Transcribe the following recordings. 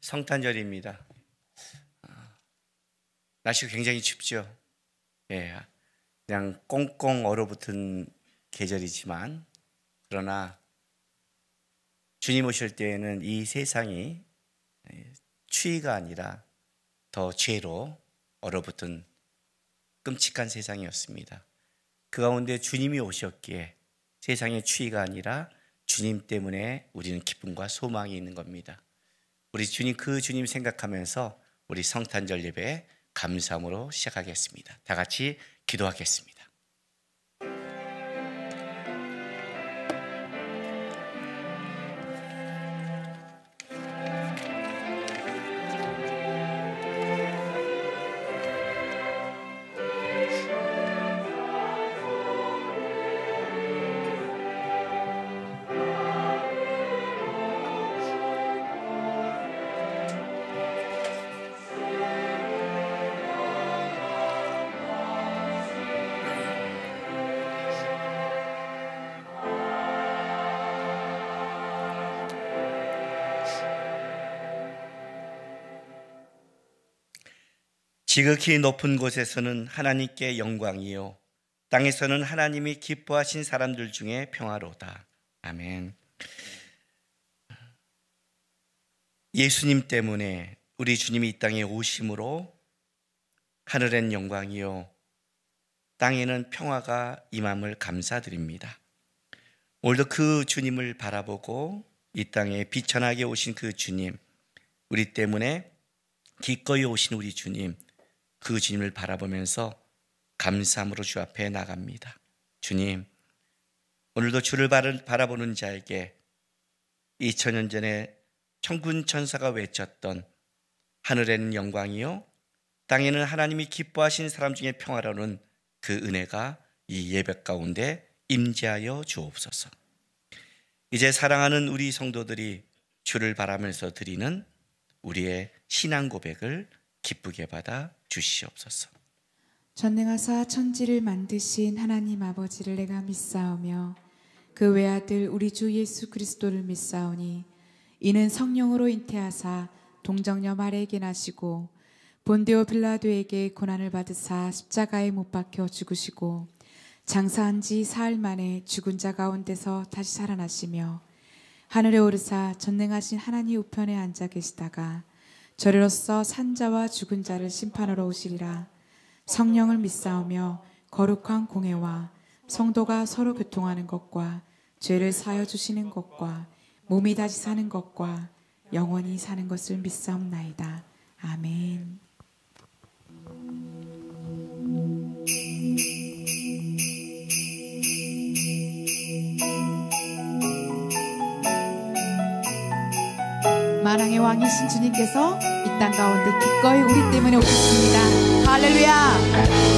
성탄절입니다. 날씨가 굉장히 춥죠. 예, 그냥 꽁꽁 얼어붙은 계절이지만 그러나 주님 오실 때에는 이 세상이 추위가 아니라 더 죄로 얼어붙은 끔찍한 세상이었습니다. 그 가운데 주님이 오셨기에 세상의 추위가 아니라 주님 때문에 우리는 기쁨과 소망이 있는 겁니다. 우리 주님, 그 주님 생각하면서 우리 성탄절 예배 감사함으로 시작하겠습니다. 다 같이 기도하겠습니다. 지극히 높은 곳에서는 하나님께 영광이요 땅에서는 하나님이 기뻐하신 사람들 중에 평화로다. 아멘. 예수님 때문에 우리 주님이 이 땅에 오심으로 하늘엔 영광이요 땅에는 평화가 임함을 감사드립니다. 오늘도 그 주님을 바라보고 이 땅에 비천하게 오신 그 주님, 우리 때문에 기꺼이 오신 우리 주님, 그 주님을 바라보면서 감사함으로 주 앞에 나갑니다. 주님, 오늘도 주를 바라보는 자에게 2000년 전에 천군 천사가 외쳤던 하늘에는 영광이요 땅에는 하나님이 기뻐하신 사람 중에 평화로는 그 은혜가 이 예배 가운데 임재하여 주옵소서. 이제 사랑하는 우리 성도들이 주를 바라면서 드리는 우리의 신앙 고백을 기쁘게 받아 주시옵소서. 전능하사 천지를 만드신 하나님 아버지를 내가 믿사오며 그 외아들 우리 주 예수 그리스도를 믿사오니 이는 성령으로 잉태하사 동정녀 마리아에게 나시고 본디오 빌라도에게 고난을 받으사 십자가에 못 박혀 죽으시고 장사한 지 사흘 만에 죽은 자 가운데서 다시 살아나시며 하늘에 오르사 전능하신 하나님 우편에 앉아 계시다가 저리로서 산자와 죽은 자를 심판하러 오시리라. 성령을 믿사오며 거룩한 공회와 성도가 서로 교통하는 것과 죄를 사하여 주시는 것과 몸이 다시 사는 것과 영원히 사는 것을 믿사옵나이다. 아멘. 만왕의 왕이신 주님께서 이 땅 가운데 기꺼이 우리 때문에 오셨습니다. 할렐루야.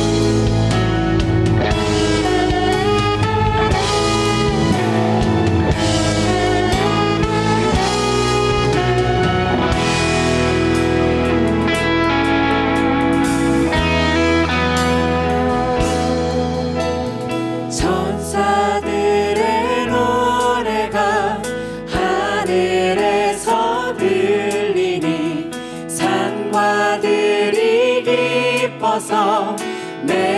내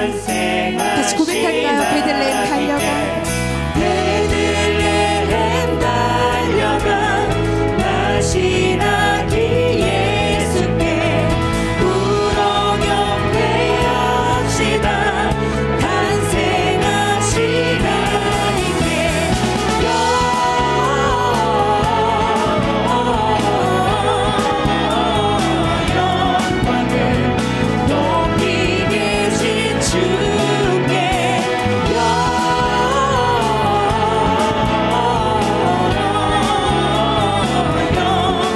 다시 고백할까요? 베들레헴 달려가 베들레헴 달려가 다시 나기 예수께 울어 경배합시다. 탄생하신 하나님께 영광을 높이 계신 주께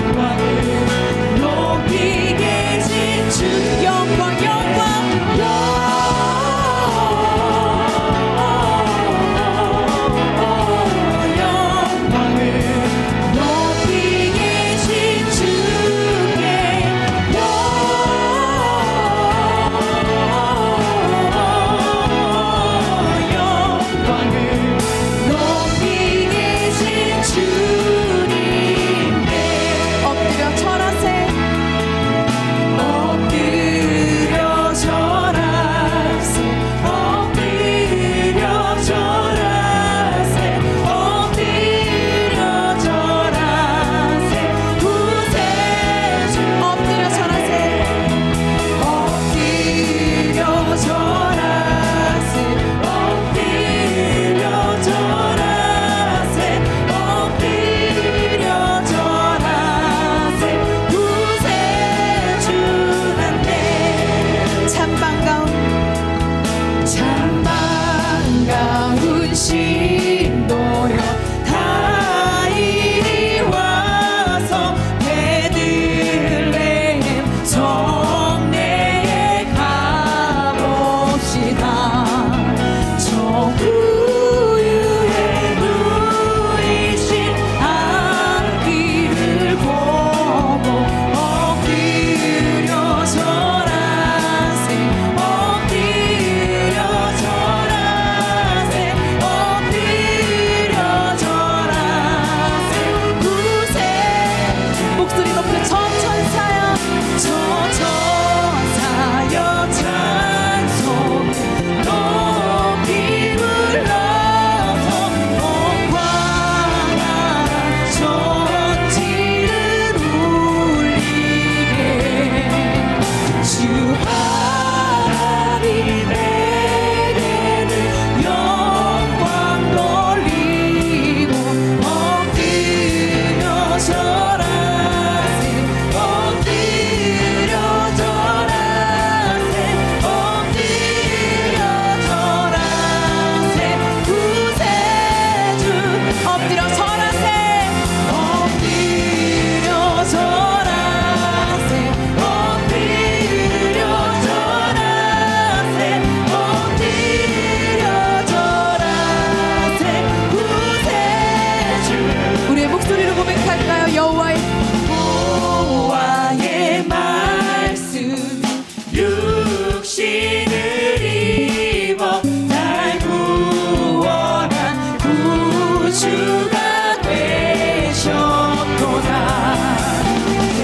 영광을 높이 계신 주 영광 영광을 높이 계신 주께 영광을 높이 계신 주님께 엎드려 절하세 엎드려 절하세 엎드려 절하세 엎드려 절하세 구세주 엎드려 절하세 엎드려 절하세 엎드려 절하세 엎드려 절하세 구세주한테 참 반가운 신도여 다 이리 와서 베들레헴 성내에 가봅시다. 정우유에 누이신 아기를 보고 엎드려 절하세 엎드려 절하세 엎드려 절하세 구세 목소리 높여 천천사여 저천사여 찬송 높이 불러서 영광하라 전지를 울리게 주 하나님에게는 영광 돌리고 엎드려 절하세 엎드려 절하세 엎드려 절하세 구세주 엎드려 절하세 엎드려 절하세 엎드려 절하세 엎드려 절하세 구세주 우리의 목소리로 고백할까요? 여호와의 말씀 육신을 입어 날 구원한 구주가 되셨도다.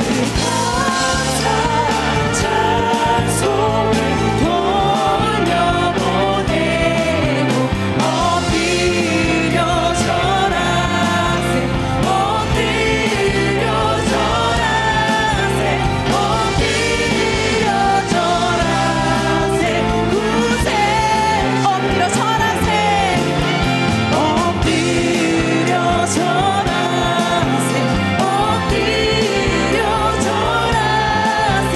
그 감사한 찬송을 돌려보내고 엎드려 절하세 엎드려 절하세 엎드려 절하세 구세 엎드려 절하세 엎드려 절하세 엎드려 절하세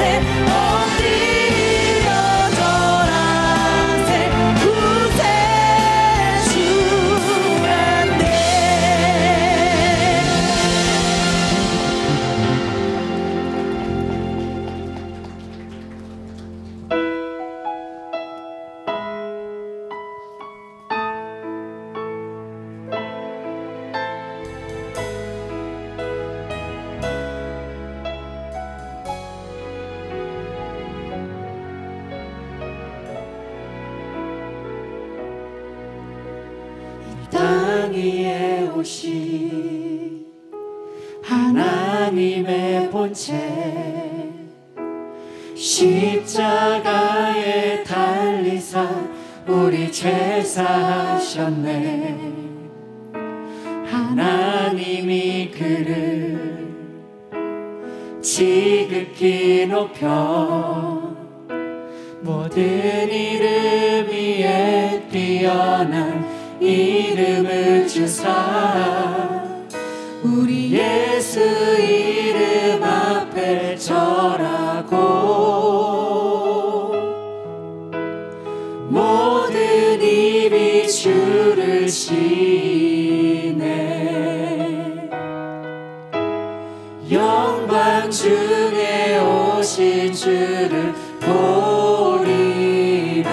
엎드려 절하세 구세주한테 땅 위에 오신 하나님의 본체 십자가에 달리사 우리 죄 사하셨네. 하나님이 그를 지극히 높여 모든 이름 위에 뛰어난 이름을 주사 우리 예수 이름 앞에 절하고 모든 입이 주를 시네. 영광 중에 오신 주를 보리라.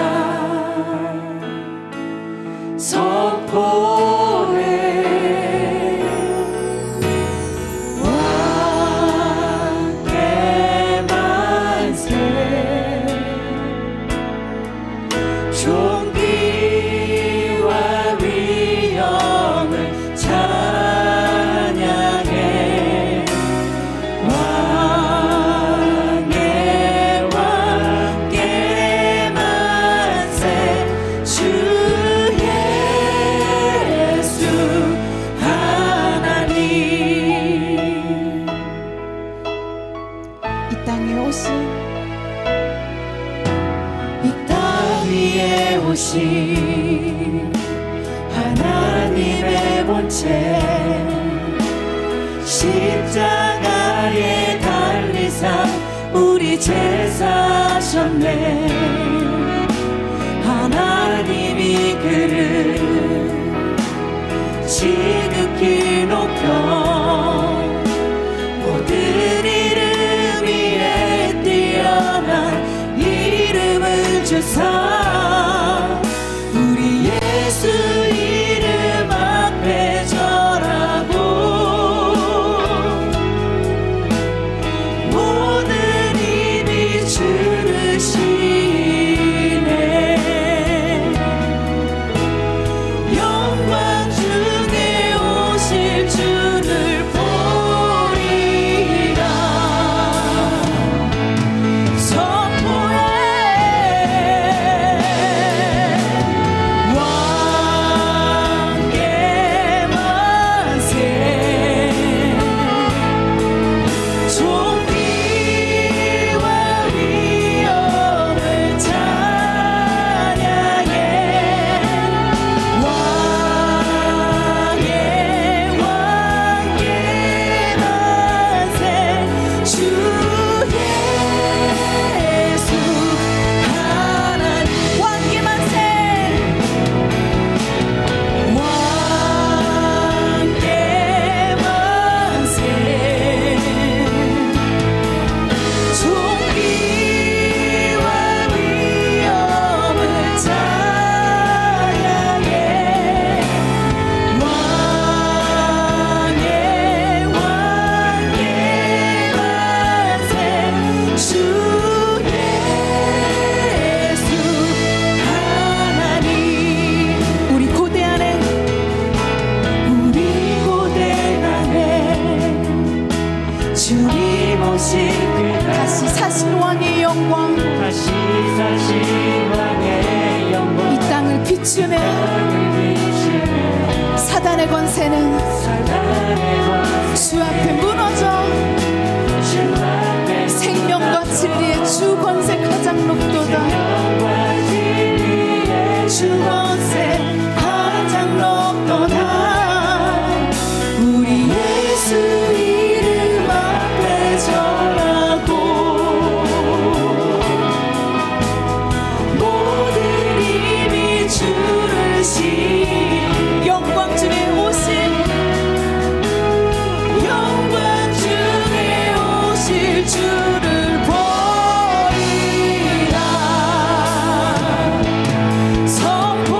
선포해 왕께 만세. 존귀와 위엄을 찬양해. 왕의 왕께 만세. 주 예수 하나님. 이 땅에 오신 이 땅 위에 오신 하나님의 본체 십자가에 달리사 우리 죄 사셨네. 하나님이 그를 지극히 높여 모든 이름 위에 뛰어난 이름을 주사 우리 예수 이름 앞에 절하고 모든 입이 주를 시네. 영광 중에 오실 주를 보리라. 선포해 왕께 만세. 존귀와 위엄을 찬양해. 왕의 왕께 만세. 주 예수 하나님. 왕께 만세. 왕께 만세. 존귀와 위엄을 찬양해. 왕의 왕께 만세. 주 예수 하나님. 우리 고대 안에 주님 오신 그 다시 사신 왕의 영광 다시 사신 왕의 영광 이 땅을 비추네. 비추네. 사단의 권세는 사단의 권세 주 앞에 무너져. 주 앞에 생명과 진리의 주 권세 가장 높도다. 영과 진리의 주 권세 가장 높도다. 우리 예수 이름 앞에 절하고 모든 입이 주를 시 영광 중에 오신 영광 중에 오실 주를 보리라. 선포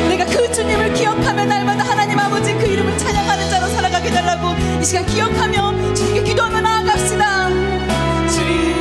내가 그 주님을 기억하며 날마다 하나님 아버지 그 이름을 찬양하는 자로 살아가게 해달라고 이 시간 기억하며 주님께 기도하며 나아갑시다. 주님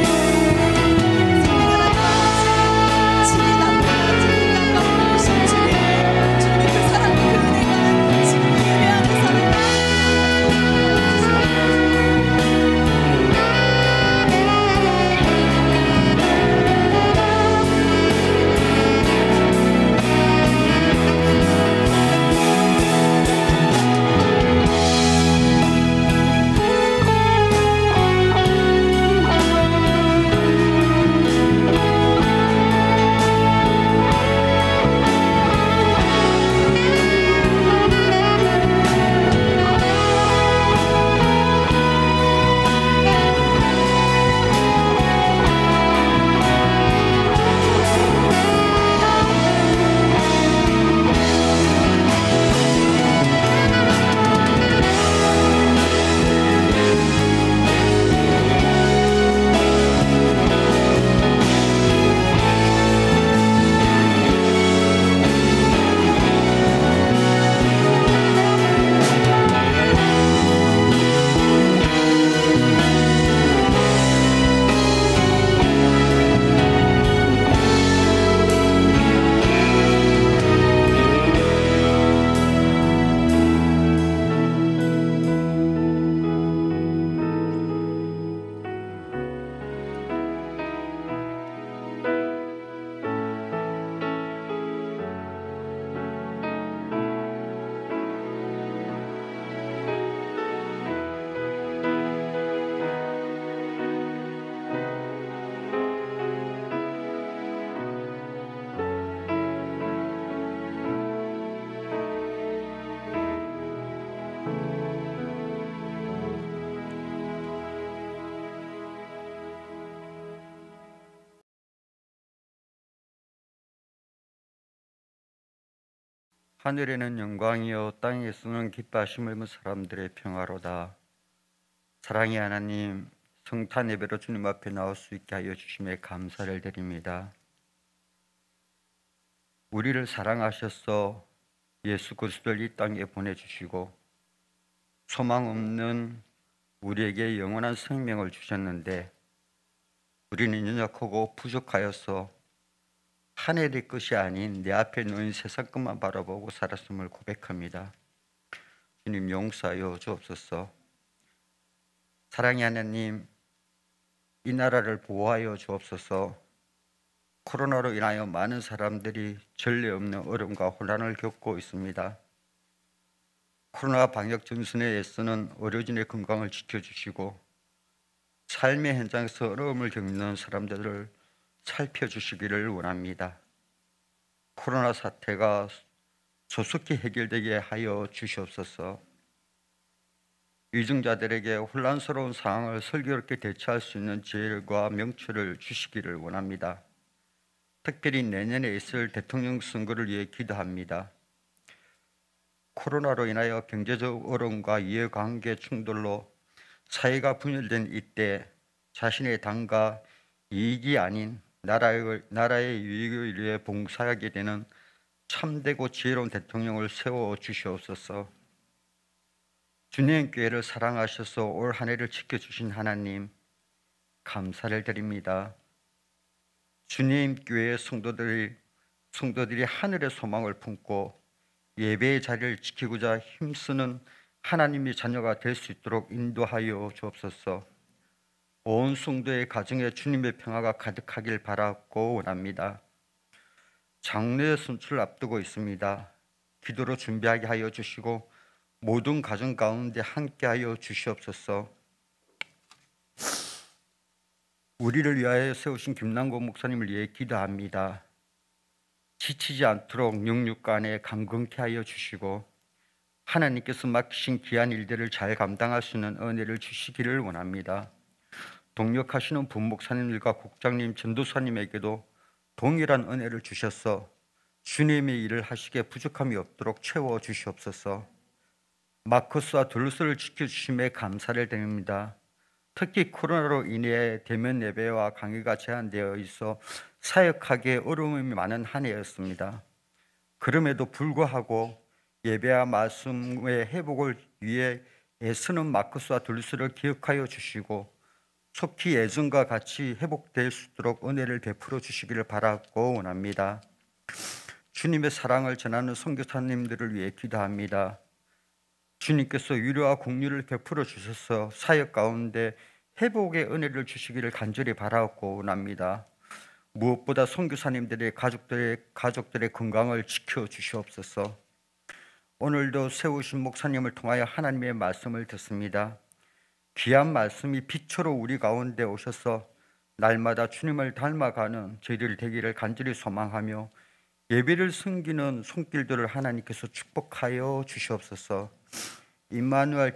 하늘에는 영광이요 땅에서는 기뻐하심을 입은 사람들의 평화로다. 사랑의 하나님, 성탄 예배로 주님 앞에 나올 수 있게 하여 주심에 감사를 드립니다. 우리를 사랑하셔서 예수 그리스도를 이 땅에 보내주시고 소망 없는 우리에게 영원한 생명을 주셨는데 우리는 연약하고 부족하여서 하늘의 것이 아닌 내 앞에 놓인 세상 것만 바라보고 살았음을 고백합니다. 주님 용서하여 주옵소서. 사랑의 하나님, 이 나라를 보호하여 주옵소서. 코로나로 인하여 많은 사람들이 전례 없는 어려움과 혼란을 겪고 있습니다. 코로나 방역 전선에 애쓰는 의료진의 건강을 지켜주시고 삶의 현장에서 어려움을 겪는 사람들을 살펴주시기를 원합니다. 코로나 사태가 조속히 해결되게 하여 주시옵소서. 위중자들에게 혼란스러운 상황을 슬기롭게 대처할 수 있는 지혜와 명철을 주시기를 원합니다. 특별히 내년에 있을 대통령 선거를 위해 기도합니다. 코로나로 인하여 경제적 어려움과 이해관계 충돌로 사회가 분열된 이때 자신의 당과 이익이 아닌 나라의 유익을 위해 봉사하게 되는 참되고 지혜로운 대통령을 세워 주시옵소서. 주님 교회를 사랑하셔서 올 한 해를 지켜주신 하나님 감사를 드립니다. 주님 교회의 성도들이 하늘의 소망을 품고 예배의 자리를 지키고자 힘쓰는 하나님의 자녀가 될 수 있도록 인도하여 주옵소서. 온 성도의 가정에 주님의 평화가 가득하길 바라고 원합니다. 장례 선출을 앞두고 있습니다. 기도로 준비하게 하여 주시고 모든 가정 가운데 함께하여 주시옵소서. 우리를 위하여 세우신 김남국 목사님을 위해 기도합니다. 지치지 않도록 영육간에 강건케 하여 주시고 하나님께서 맡기신 귀한 일들을 잘 감당할 수 있는 은혜를 주시기를 원합니다. 동역하시는 부목사님들과 국장님, 전도사님에게도 동일한 은혜를 주셔서 주님의 일을 하시기에 부족함이 없도록 채워 주시옵소서. 마커스와 둘루스를 지켜주심에 감사를 드립니다. 특히 코로나로 인해 대면 예배와 강의가 제한되어 있어 사역하기에 어려움이 많은 한 해였습니다. 그럼에도 불구하고 예배와 말씀의 회복을 위해 애쓰는 마크스와 둘스를 기억하여 주시고 속히 예전과 같이 회복될 수 있도록 은혜를 베풀어 주시기를 바라고 원합니다. 주님의 사랑을 전하는 선교사님들을 위해 기도합니다. 주님께서 위로와 공유를 베풀어 주셔서 사역 가운데 회복의 은혜를 주시기를 간절히 바라고 원합니다. 무엇보다 선교사님들의 가족들의 건강을 지켜 주시옵소서. 오늘도 세우신 목사님을 통하여 하나님의 말씀을 듣습니다. 귀한 말씀이 빛으로 우리 가운데 오셔서 날마다 주님을 닮아가는 저희들 되기를 간절히 소망하며 예배를 섬기는 손길들을 하나님께서 축복하여 주시옵소서. 임마누엘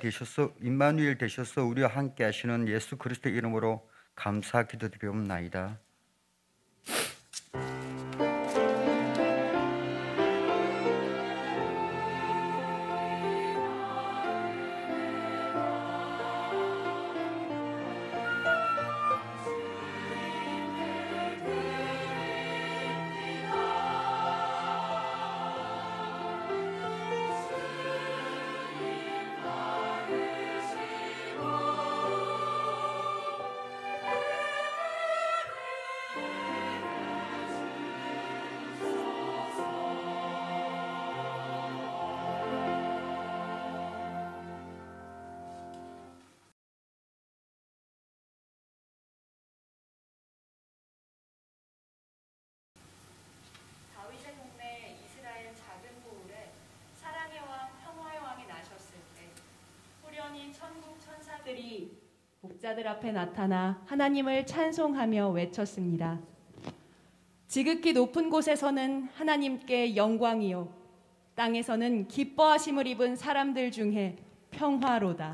되셔서 우리와 함께 하시는 예수 그리스도의 이름으로 감사 기도드리옵나이다. 천사들이 목자들 앞에 나타나 하나님을 찬송하며 외쳤습니다. 지극히 높은 곳에서는 하나님께 영광이요 땅에서는 기뻐하심을 입은 사람들 중에 평화로다.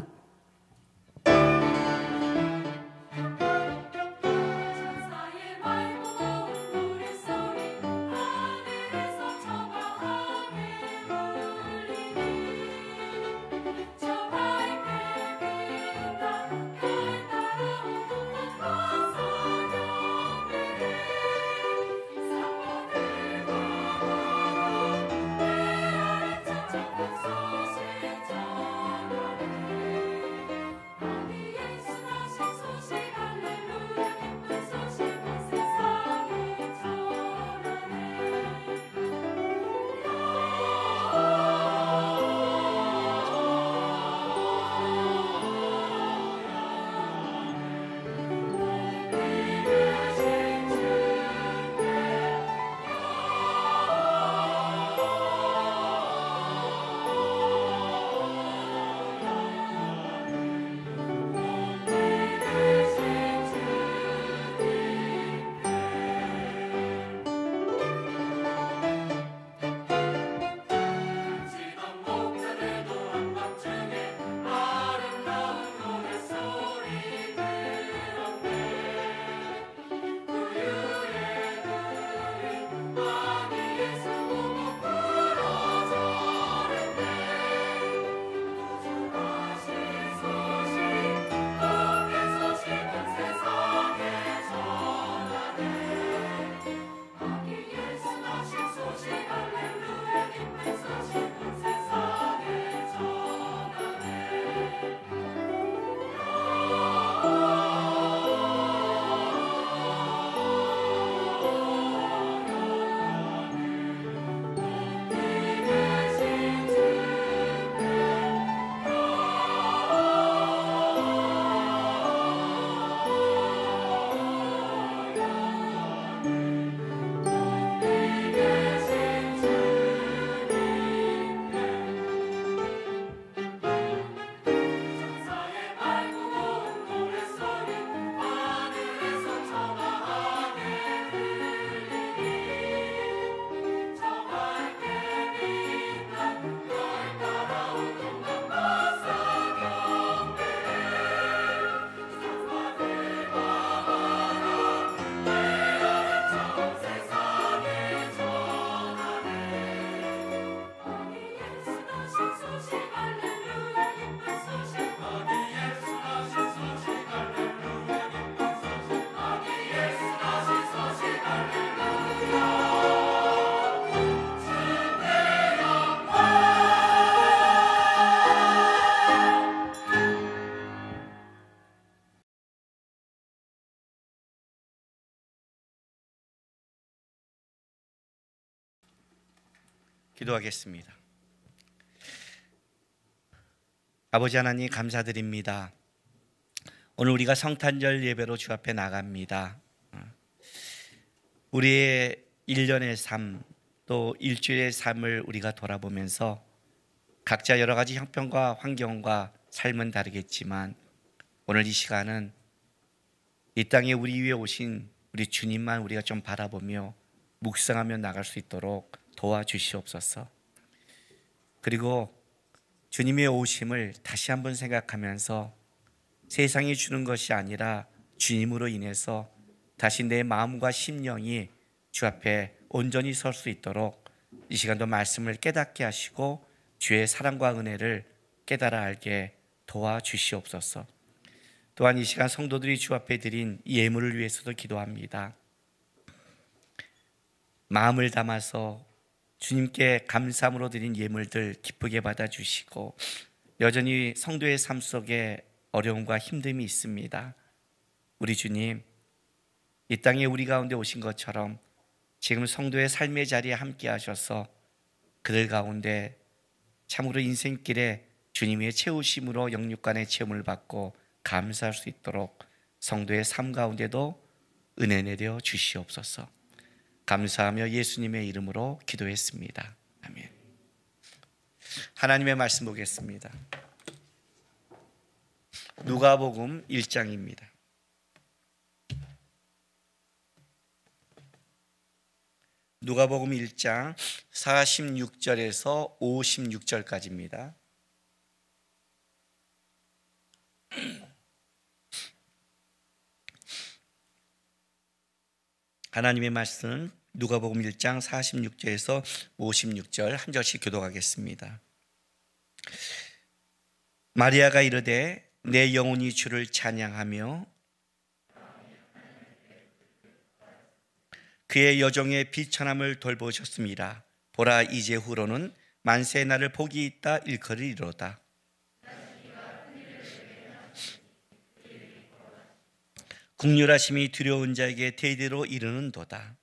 기도하겠습니다. 아버지 하나님 감사드립니다. 오늘 우리가 성탄절 예배로 주 앞에 나갑니다. 우리의 1년의 삶, 또 일주일의 삶을 우리가 돌아보면서 각자 여러 가지 형편과 환경과 삶은 다르겠지만 오늘 이 시간은 이 땅에 우리 위에 오신 우리 주님만 우리가 좀 바라보며 묵상하며 나갈 수 있도록 도와주시옵소서. 그리고 주님의 오심을 다시 한번 생각하면서 세상이 주는 것이 아니라 주님으로 인해서 다시 내 마음과 심령이 주 앞에 온전히 설 수 있도록 이 시간도 말씀을 깨닫게 하시고 주의 사랑과 은혜를 깨달아 알게 도와주시옵소서. 또한 이 시간 성도들이 주 앞에 드린 예물을 위해서도 기도합니다. 마음을 담아서 주님께 감사함으로 드린 예물들 기쁘게 받아주시고 여전히 성도의 삶 속에 어려움과 힘듦이 있습니다. 우리 주님, 이 땅에 우리 가운데 오신 것처럼 지금 성도의 삶의 자리에 함께 하셔서 그들 가운데 참으로 인생길에 주님의 채우심으로 영육간의 체험을 받고 감사할 수 있도록 성도의 삶 가운데도 은혜 내려 주시옵소서. 감사하며 예수님의 이름으로 기도했습니다. 아멘. 하나님의 말씀 보겠습니다. 누가복음 1장입니다. 누가복음 1장 46절에서 56절까지입니다. 하나님의 말씀은 누가복음 1장 46절에서 56절 한 절씩 교독하겠습니다. 마리아가 이르되 내 영혼이 주를 찬양하며 그의 여종의 비천함을 돌보셨습니다. 보라, 이제 후로는 만세의 날을 복이 있다 일컬으리로다. 국률하심이 두려운 자에게 대대로 이르는도다.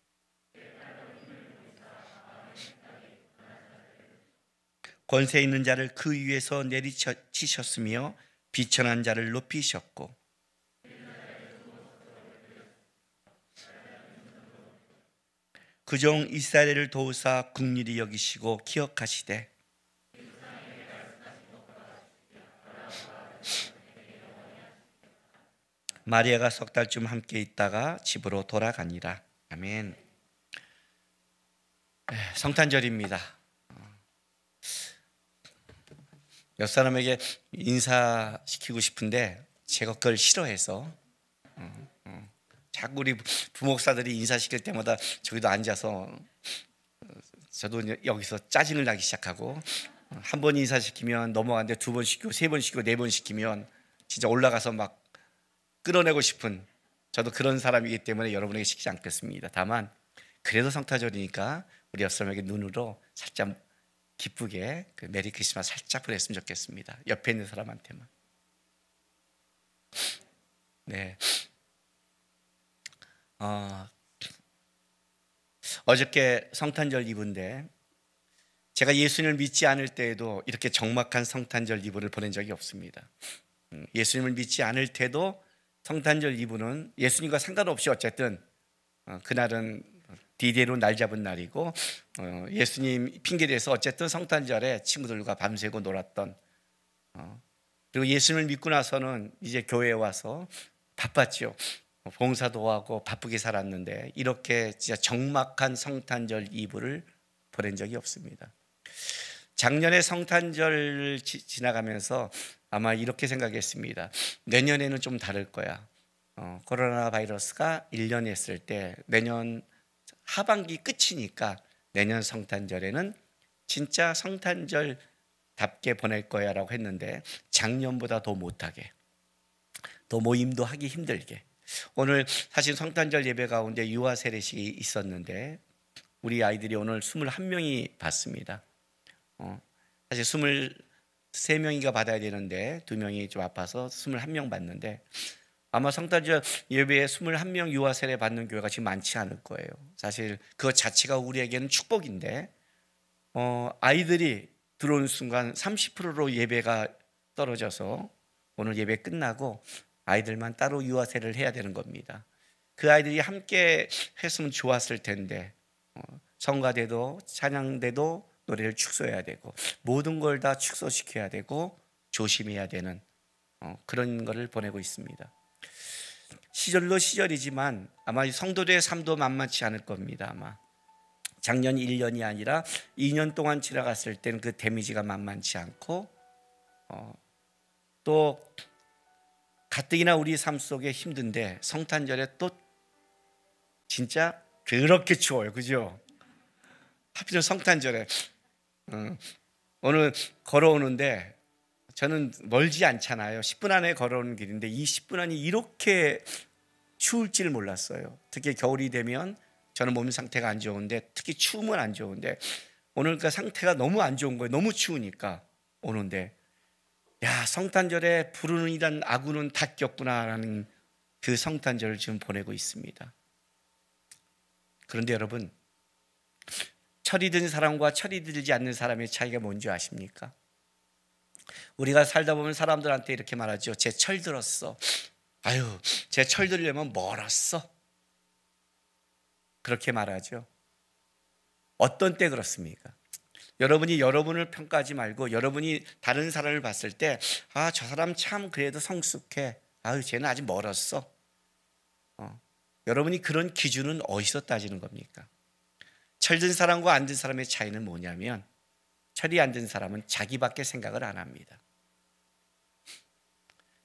권세 있는 자를 그 위에서 내리치셨으며 비천한 자를 높이셨고 그 종 이스라엘을 도우사 긍휼히 여기시고 기억하시되 마리아가 석 달쯤 함께 있다가 집으로 돌아가니라. 아멘. 성탄절입니다. 옆 사람에게 인사시키고 싶은데 제가 그걸 싫어해서 자꾸 우리 부목사들이 인사시킬 때마다 저기도 앉아서 저도 여기서 짜증을 나기 시작하고 한 번 인사시키면 넘어가는데 두 번 시키고 세 번 시키고 네 번 시키면 진짜 올라가서 막 끌어내고 싶은 저도 그런 사람이기 때문에 여러분에게 시키지 않겠습니다. 다만 그래도 성탄절이니까 우리 옆 사람에게 눈으로 살짝 기쁘게 그 메리 크리스마스 살짝 보냈으면 좋겠습니다. 옆에 있는 사람한테만. 네. 어저께 성탄절 이브인데 제가 예수님을 믿지 않을 때에도 이렇게 적막한 성탄절 이브를 보낸 적이 없습니다. 예수님을 믿지 않을 때도 성탄절 이브는 예수님과 상관없이 어쨌든 그날은 디데이로 날 잡은 날이고 예수님 핑계대서 어쨌든 성탄절에 친구들과 밤새고 놀았던 그리고 예수님을 믿고 나서는 이제 교회에 와서 바빴죠. 봉사도 하고 바쁘게 살았는데 이렇게 진짜 적막한 성탄절 이브를 보낸 적이 없습니다. 작년에 성탄절 지나가면서 아마 이렇게 생각했습니다. 내년에는 좀 다를 거야. 코로나 바이러스가 1년 했을 때 내년 하반기 끝이니까 내년 성탄절에는 진짜 성탄절답게 보낼 거야 라고 했는데 작년보다 더 못하게, 더 모임도 하기 힘들게. 오늘 사실 성탄절 예배 가운데 유아 세례식이 있었는데 우리 아이들이 오늘 21명이 받습니다. 사실 23명이가 받아야 되는데 2명이 좀 아파서 21명 받는데 아마 성탄절 예배에 21명 유아 세례 받는 교회가 지금 많지 않을 거예요. 사실 그것 자체가 우리에게는 축복인데 아이들이 들어오는 순간 30%로 예배가 떨어져서 오늘 예배 끝나고 아이들만 따로 유아세를 해야 되는 겁니다. 그 아이들이 함께 했으면 좋았을 텐데 성가대도 찬양대도 노래를 축소해야 되고 모든 걸 다 축소시켜야 되고 조심해야 되는 그런 거를 보내고 있습니다. 시절도 시절이지만 아마 성도들의 삶도 만만치 않을 겁니다. 아마 작년 1년이 아니라 2년 동안 지나갔을 때는 그 데미지가 만만치 않고 또 가뜩이나 우리 삶 속에 힘든데 성탄절에 또 진짜 그렇게 추워요. 그죠? 하필 성탄절에 오늘 걸어오는데 저는 멀지 않잖아요. 10분 안에 걸어오는 길인데 이 10분 안이 이렇게 추울 줄 몰랐어요. 특히 겨울이 되면 저는 몸 상태가 안 좋은데 특히 추우면 안 좋은데 오늘 그 상태가 너무 안 좋은 거예요. 너무 추우니까 오는데 야, 성탄절에 부르는 이란 아구는 다 꼈구나라는 그 성탄절을 지금 보내고 있습니다. 그런데 여러분, 철이 든 사람과 철이 들지 않는 사람의 차이가 뭔지 아십니까? 우리가 살다 보면 사람들한테 이렇게 말하죠. 제 철 들었어. 아유, 제 철 들려면 멀었어. 그렇게 말하죠. 어떤 때 그렇습니까? 여러분이 여러분을 평가하지 말고 여러분이 다른 사람을 봤을 때 아, 저 사람 참 그래도 성숙해. 아유, 쟤는 아직 멀었어. 여러분이 그런 기준은 어디서 따지는 겁니까? 철든 사람과 안 든 사람의 차이는 뭐냐면 철이 안 든 사람은 자기밖에 생각을 안 합니다.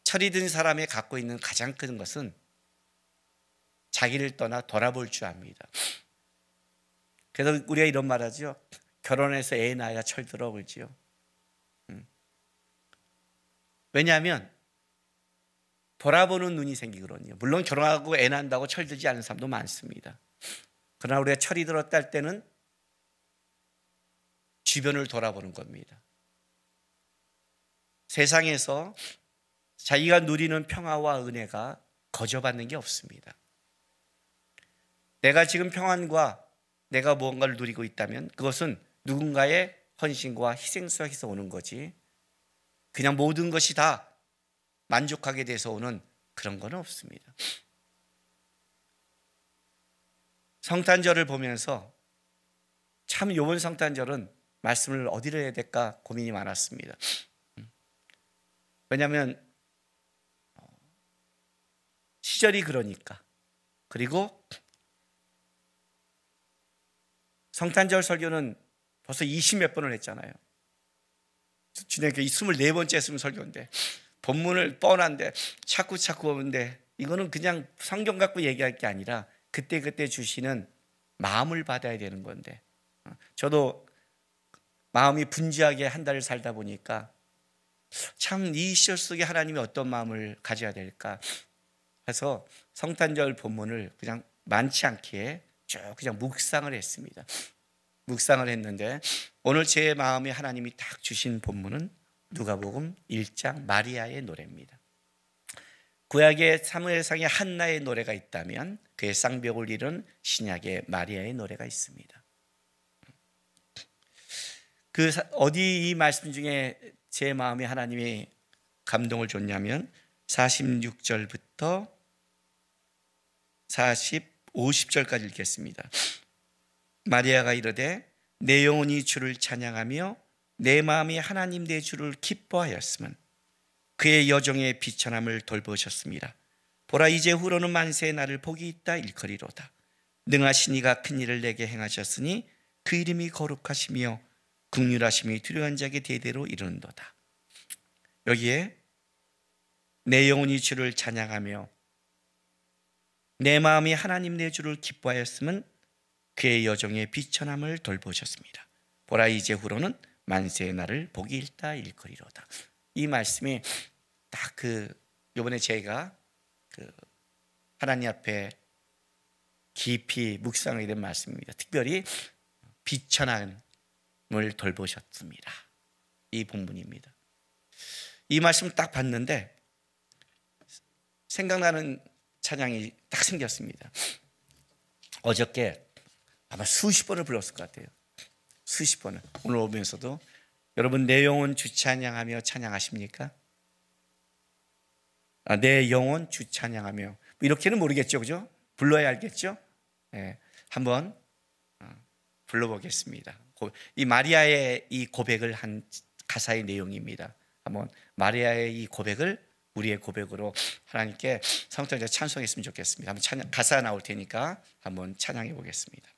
철이 든 사람이 갖고 있는 가장 큰 것은 자기를 떠나 돌아볼 줄 압니다. 그래서 우리가 이런 말 하죠. 결혼해서 애 낳아야 철들어 그러지요. 왜냐하면 돌아보는 눈이 생기거든요. 물론 결혼하고 애 낳는다고 철들지 않은 사람도 많습니다. 그러나 우리가 철이 들었다 할 때는 주변을 돌아보는 겁니다. 세상에서 자기가 누리는 평화와 은혜가 거저받는 게 없습니다. 내가 지금 평안과 내가 무언가를 누리고 있다면 그것은 누군가의 헌신과 희생 속에서 오는 거지 그냥 모든 것이 다 만족하게 돼서 오는 그런 건 없습니다. 성탄절을 보면서 참 이번 성탄절은 말씀을 어디를 해야 될까 고민이 많았습니다. 왜냐하면 시절이 그러니까. 그리고 성탄절 설교는 벌써 20몇 번을 했잖아요. 지난주에 24번째 했으면 설교인데 본문을 뻔한데 자꾸 오는데 이거는 그냥 성경 갖고 얘기할 게 아니라 그때 주시는 마음을 받아야 되는 건데 저도 마음이 분주하게 한 달을 살다 보니까 참 이 시절 속에 하나님이 어떤 마음을 가져야 될까 해서 성탄절 본문을 그냥 많지 않게 쭉 그냥 묵상을 했습니다. 묵상을 했는데 오늘 제 마음에 하나님이 딱 주신 본문은 누가복음 1장 마리아의 노래입니다. 구약의 사무엘상에 한나의 노래가 있다면 그의 쌍벽을 이룬 신약의 마리아의 노래가 있습니다. 어디 이 말씀 중에 제 마음에 하나님이 감동을 줬냐면 46절부터 50절까지 읽겠습니다. 마리아가 이르되 내 영혼이 주를 찬양하며 내 마음이 하나님 내 주를 기뻐하였으면 그의 여종의 비천함을 돌보셨습니다. 보라 이제후로는 만세의 날을 복이 있다 일컬이로다. 능하신 이가 큰 일을 내게 행하셨으니 그 이름이 거룩하시며 긍휼하심이 두려운 자에게 대대로 이르는도다. 여기에 내 영혼이 주를 찬양하며 내 마음이 하나님 내 주를 기뻐하였으면 그의 여종의 비천함을 돌보셨습니다. 보라 이제후로는 만세의 날을 복이 있다 일컬이로다. 이 말씀이 딱 이번에 제가 하나님 앞에 깊이 묵상하게 된 말씀입니다. 특별히 비천함을 돌보셨습니다. 이 본문입니다. 이 말씀 딱 봤는데 생각나는 찬양이 딱 생겼습니다. 어저께 아마 수십 번을 불렀을 것 같아요. 수십 번을. 오늘 오면서도 여러분 내 영혼 주 찬양하며 찬양하십니까? 내 영혼 주 찬양하며 이렇게는 모르겠죠, 그죠? 불러야 알겠죠? 네, 한번 불러보겠습니다. 이 마리아의 이 고백을 한 가사의 내용입니다. 한번 마리아의 이 고백을 우리의 고백으로 하나님께 성탄절 찬송했으면 좋겠습니다. 한번 가사 나올 테니까 한번 찬양해 보겠습니다.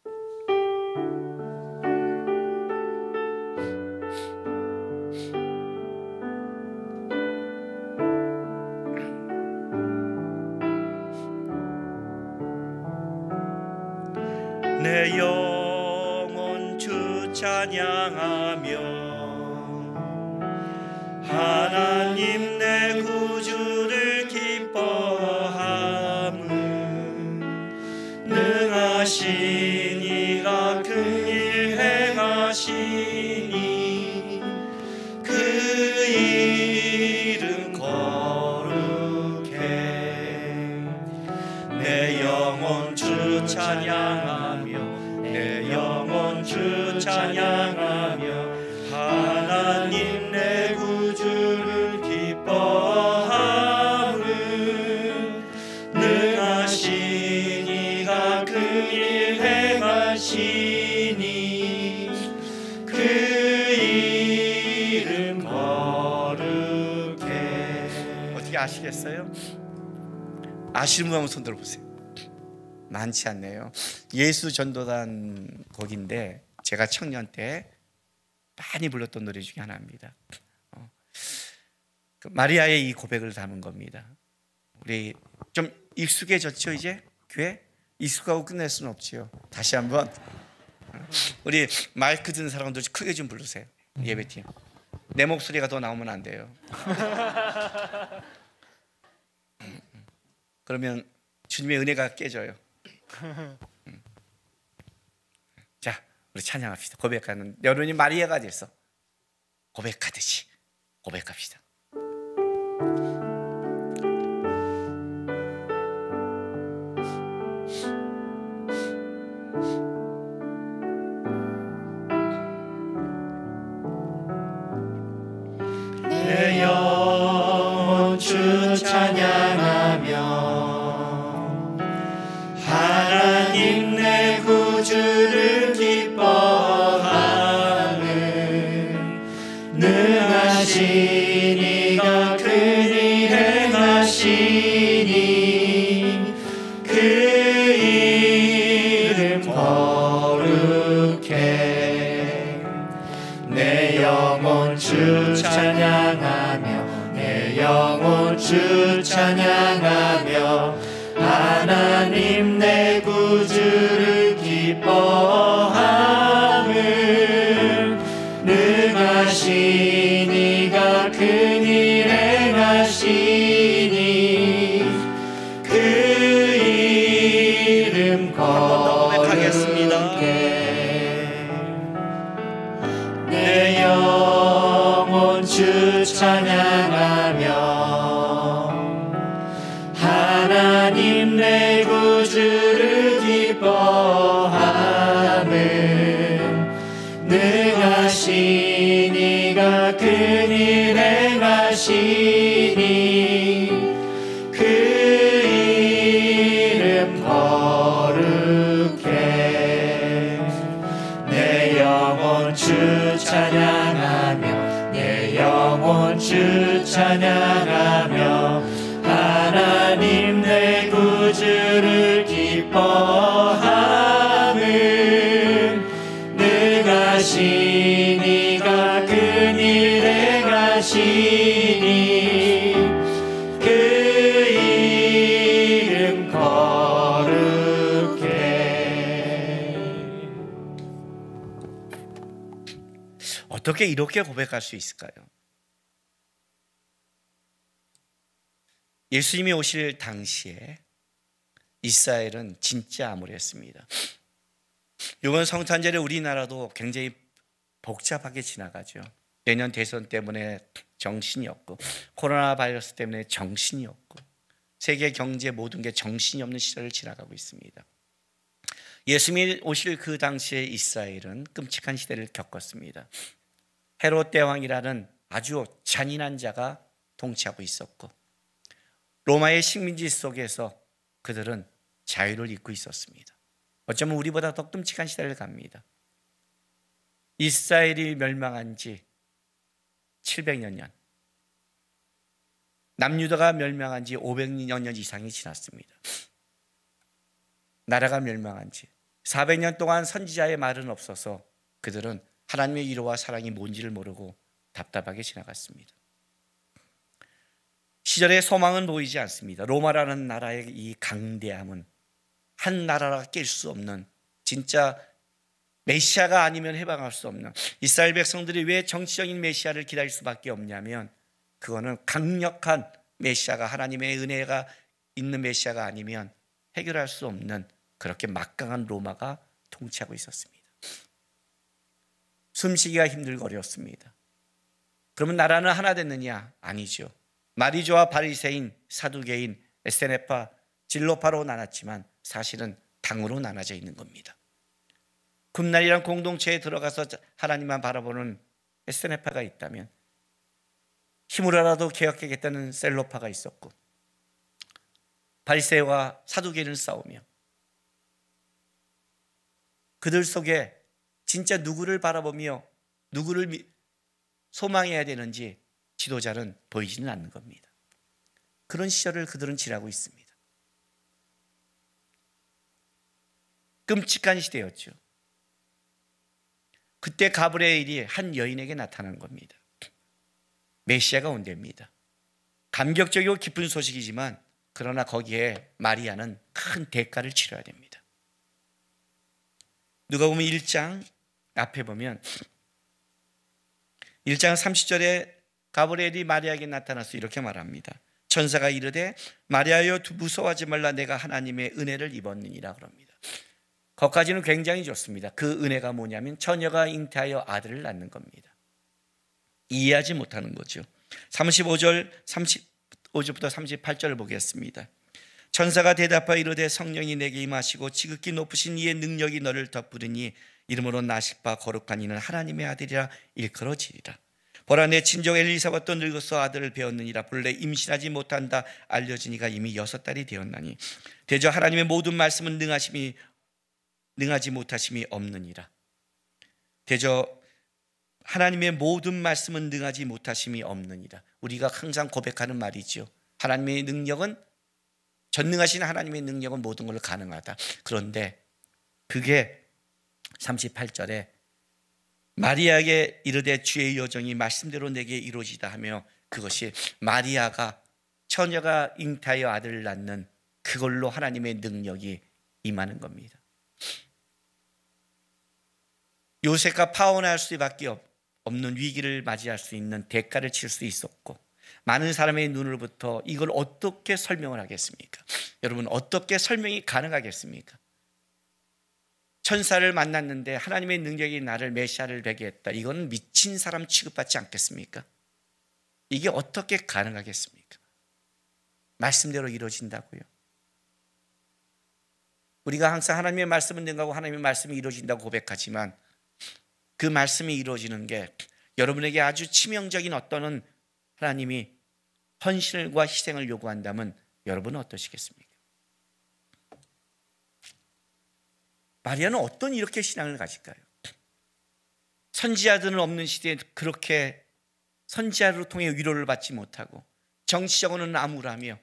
내 영혼 주 찬양하며 하나님 내 구주를 기뻐함은 능하신 이가 큰 일 행하시니 그 이름 거룩해. 내 영혼 주 찬양하며 내 영혼 주 찬양하며 하나님 내 구주를 기뻐함은 능하신 이가 그 일 행하시니 그 이름 거룩해. 어떻게 아시겠어요? 아시는 분 한번 손 들어보세요. 많지 않네요. 예수 전도단 곡인데 제가 청년 때 많이 불렀던 노래 중에 하나입니다. 마리아의 이 고백을 담은 겁니다. 우리 좀 익숙해졌죠? 이제 교회 익숙하고 끝낼 수는 없지요. 다시 한번 우리 마이크 든 사람들 크게 좀 부르세요. 예배팀. 내 목소리가 더 나오면 안 돼요. 그러면 주님의 은혜가 깨져요. 자, 우리 찬양합시다. 고백하는 여러분이 마리아가 돼서 고백하듯이 고백합시다. 내 영혼 주 찬양하며 하나님 내 구주를 기뻐하는 능하신 이가 큰 일 행하시니 그 이름 거룩해. 내 영혼 주 찬양하며 내 영혼 주 찬양하며 하나님 내 구주를 기뻐함은 능하신 이가 큰 일 행하시니 그 이름 거룩해. 내 영혼 주 찬양하며 하나님 내 구주를 기뻐함은 능하신 이가 큰 일 행하시니 그 이름 거룩해. 내 영혼 주 찬양하며 내 영혼 주 찬양하며 하나님 내 구주를 기뻐함은 능하신 이가 큰 일 행하시니 그 이름 거룩해. 어떻게 이렇게 고백할 수 있을까요? 예수님이 오실 당시에 이스라엘은 진짜 암울했습니다. 이번 성탄절에 우리나라도 굉장히 복잡하게 지나가죠. 내년 대선 때문에 정신이 없고 코로나 바이러스 때문에 정신이 없고 세계 경제 모든 게 정신이 없는 시절을 지나가고 있습니다. 예수님이 오실 그 당시에 이스라엘은 끔찍한 시대를 겪었습니다. 헤롯 대왕이라는 아주 잔인한 자가 통치하고 있었고 로마의 식민지 속에서 그들은 자유를 잊고 있었습니다. 어쩌면 우리보다 더 끔찍한 시대를 갑니다. 이스라엘이 멸망한 지 700여 년, 남유다가 멸망한 지 500여 년 이상이 지났습니다. 나라가 멸망한 지 400년 동안 선지자의 말은 없어서 그들은 하나님의 위로와 사랑이 뭔지를 모르고 답답하게 지나갔습니다. 시절의 소망은 보이지 않습니다. 로마라는 나라의 이 강대함은 한 나라라 깰 수 없는, 진짜 메시아가 아니면 해방할 수 없는, 이스라엘 백성들이 왜 정치적인 메시아를 기다릴 수밖에 없냐면 그거는 강력한 메시아가, 하나님의 은혜가 있는 메시아가 아니면 해결할 수 없는 그렇게 막강한 로마가 통치하고 있었습니다. 숨쉬기가 힘들고 어려웠습니다. 그러면 나라는 하나 됐느냐? 아니죠. 마리조와 바리새인, 사두개인, 에스테네파, 진로파로 나눴지만 사실은 당으로 나눠져 있는 겁니다. 금날이란 공동체에 들어가서 하나님만 바라보는 에스테네파가 있다면 힘으로라도 개혁하겠다는 셀로파가 있었고, 바리새와 사두개인은 싸우며 그들 속에 진짜 누구를 바라보며 누구를 소망해야 되는지 지도자는 보이지는 않는 겁니다. 그런 시절을 그들은 지나고 있습니다. 끔찍한 시대였죠. 그때 가브리엘이 한 여인에게 나타난 겁니다. 메시아가 온답니다. 감격적이고 기쁜 소식이지만 그러나 거기에 마리아는 큰 대가를 치러야 됩니다. 누가복음 1장 앞에 보면 1장 30절에 가브리엘이 마리아에게 나타나서 이렇게 말합니다. 천사가 이르되 마리아여 무서워하지 말라, 내가 하나님의 은혜를 입었느니라 그럽니다. 거기까지는 굉장히 좋습니다. 그 은혜가 뭐냐면 처녀가 잉태하여 아들을 낳는 겁니다. 이해하지 못하는 거죠. 35절부터 38절을 보겠습니다. 천사가 대답하여 이르되 성령이 내게 임하시고 지극히 높으신 이의 능력이 너를 덮으리니 이름으로 나실바 거룩한 이는 하나님의 아들이라 일컬어지리라. 보라, 내 친정 엘리사벳도 늙어서 아들을 배웠느니라. 본래 임신하지 못한다 알려지니가 이미 6달이 되었나니 대저 하나님의 모든 말씀은 능하지 못하심이 없느니라. 대저 하나님의 모든 말씀은 능하지 못하심이 없느니라. 우리가 항상 고백하는 말이죠. 하나님의 능력은, 전능하신 하나님의 능력은 모든 걸 가능하다. 그런데 그게 38절에 마리아에게 이르되 주의 여정이 말씀대로 내게 이루어지다 하며, 그것이 마리아가 처녀가 잉태하여 아들을 낳는 그걸로 하나님의 능력이 임하는 겁니다. 요셉과 파혼할 수밖에 없는 위기를 맞이할 수 있는 대가를 칠 수 있었고, 많은 사람의 눈으로부터 이걸 어떻게 설명을 하겠습니까? 여러분, 어떻게 설명이 가능하겠습니까? 천사를 만났는데 하나님의 능력이 나를 메시아를 되게 했다. 이건 미친 사람 취급받지 않겠습니까? 이게 어떻게 가능하겠습니까? 말씀대로 이루어진다고요. 우리가 항상 하나님의 말씀은 능하고 하나님의 말씀이 이루어진다고 고백하지만 그 말씀이 이루어지는 게 여러분에게 아주 치명적인 어떤 하나님이 헌신과 희생을 요구한다면 여러분은 어떠시겠습니까? 마리아는 어떤 이렇게 신앙을 가질까요? 선지자들은 없는 시대에 그렇게 선지자를 통해 위로를 받지 못하고 정치적으로는 암울하며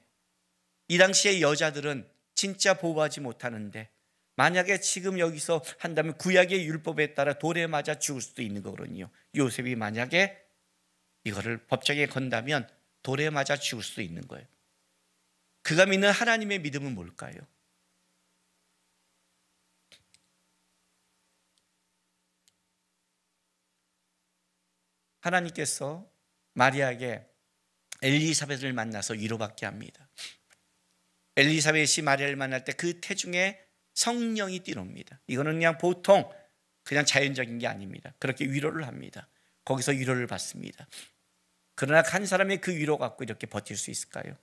이 당시의 여자들은 진짜 보호하지 못하는데, 만약에 지금 여기서 한다면 구약의 율법에 따라 돌에 맞아 죽을 수도 있는 거거든요. 요셉이 만약에 이거를 법정에 건다면 돌에 맞아 죽을 수도 있는 거예요. 그가 믿는 하나님의 믿음은 뭘까요? 하나님께서 마리아에게 엘리사벳을 만나서 위로받게 합니다. 엘리사벳이 마리아를 만날 때 그 태중에 성령이 뛰놉니다. 이거는 그냥 보통 그냥 자연적인 게 아닙니다. 그렇게 위로를 합니다. 거기서 위로를 받습니다. 그러나 한 사람의 그 위로 갖고 이렇게 버틸 수 있을까요?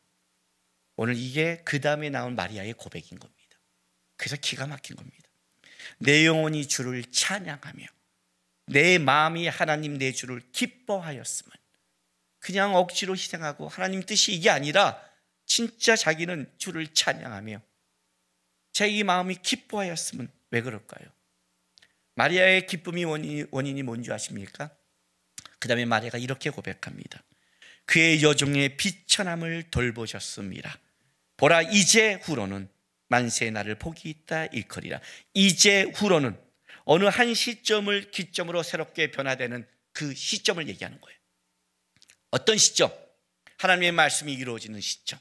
오늘 이게 그 다음에 나온 마리아의 고백인 겁니다. 그래서 기가 막힌 겁니다. 내 영혼이 주를 찬양하며 내 마음이 하나님 내 주를 기뻐하였으면, 그냥 억지로 희생하고 하나님 뜻이 이게 아니라 진짜 자기는 주를 찬양하며 자기 마음이 기뻐하였으면. 왜 그럴까요? 마리아의 기쁨이 원인이 뭔지 아십니까? 그 다음에 마리아가 이렇게 고백합니다. 그의 여종의 비천함을 돌보셨습니다. 보라, 이제 후로는 만세의 날을 복이 있다 일컬이라. 이제 후로는 어느 한 시점을 기점으로 새롭게 변화되는 그 시점을 얘기하는 거예요. 어떤 시점? 하나님의 말씀이 이루어지는 시점.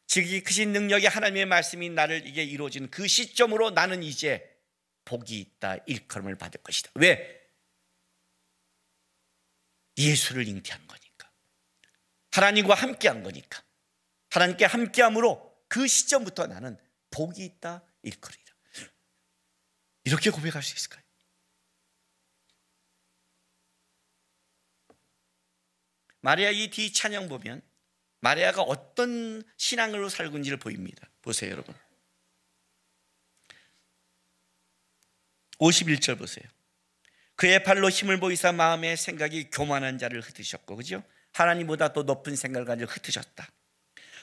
즉 이 크신 능력의 하나님의 말씀이 나를 이게 이루어지는 그 시점으로 나는 이제 복이 있다 일컬음을 받을 것이다. 왜? 예수를 잉태한 거니까. 하나님과 함께한 거니까. 하나님께 함께함으로 그 시점부터 나는 복이 있다 일컬이라. 이렇게 고백할 수 있을까요? 마리아 이 뒤 찬양 보면 마리아가 어떤 신앙으로 살고 있는지를 보입니다. 보세요, 여러분. 51절 보세요. 그의 팔로 힘을 보이사 마음의 생각이 교만한 자를 흩으셨고, 그죠? 하나님보다 더 높은 생각을 가지고 흩으셨다.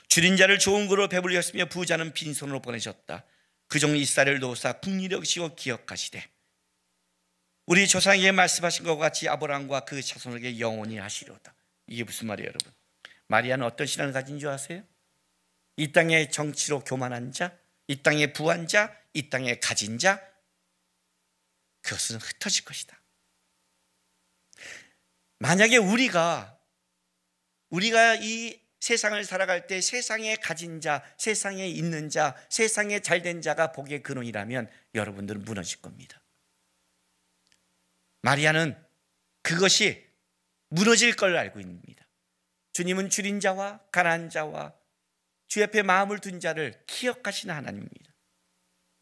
줄인 자를 좋은 거로 배불리셨으며 부자는 빈손으로 보내셨다. 그 종 이스라엘을 도우사 국리를 여기시고 기억하시되 우리 조상에게 말씀하신 것과 같이 아브라함과 그 자손에게 영원히 하시려다. 이게 무슨 말이에요, 여러분? 마리아는 어떤 신앙을 가진 줄 아세요? 이 땅의 정치로 교만한 자, 이 땅의 부한 자, 이 땅의 가진 자, 그것은 흩어질 것이다. 만약에 우리가 이 세상을 살아갈 때 세상에 가진 자, 세상에 있는 자, 세상에 잘된 자가 복의 근원이라면 여러분들은 무너질 겁니다. 마리아는 그것이 무너질 걸 알고 있습니다. 주님은 줄인 자와 가난한 자와 주 옆에 마음을 둔 자를 기억하시는 하나님입니다.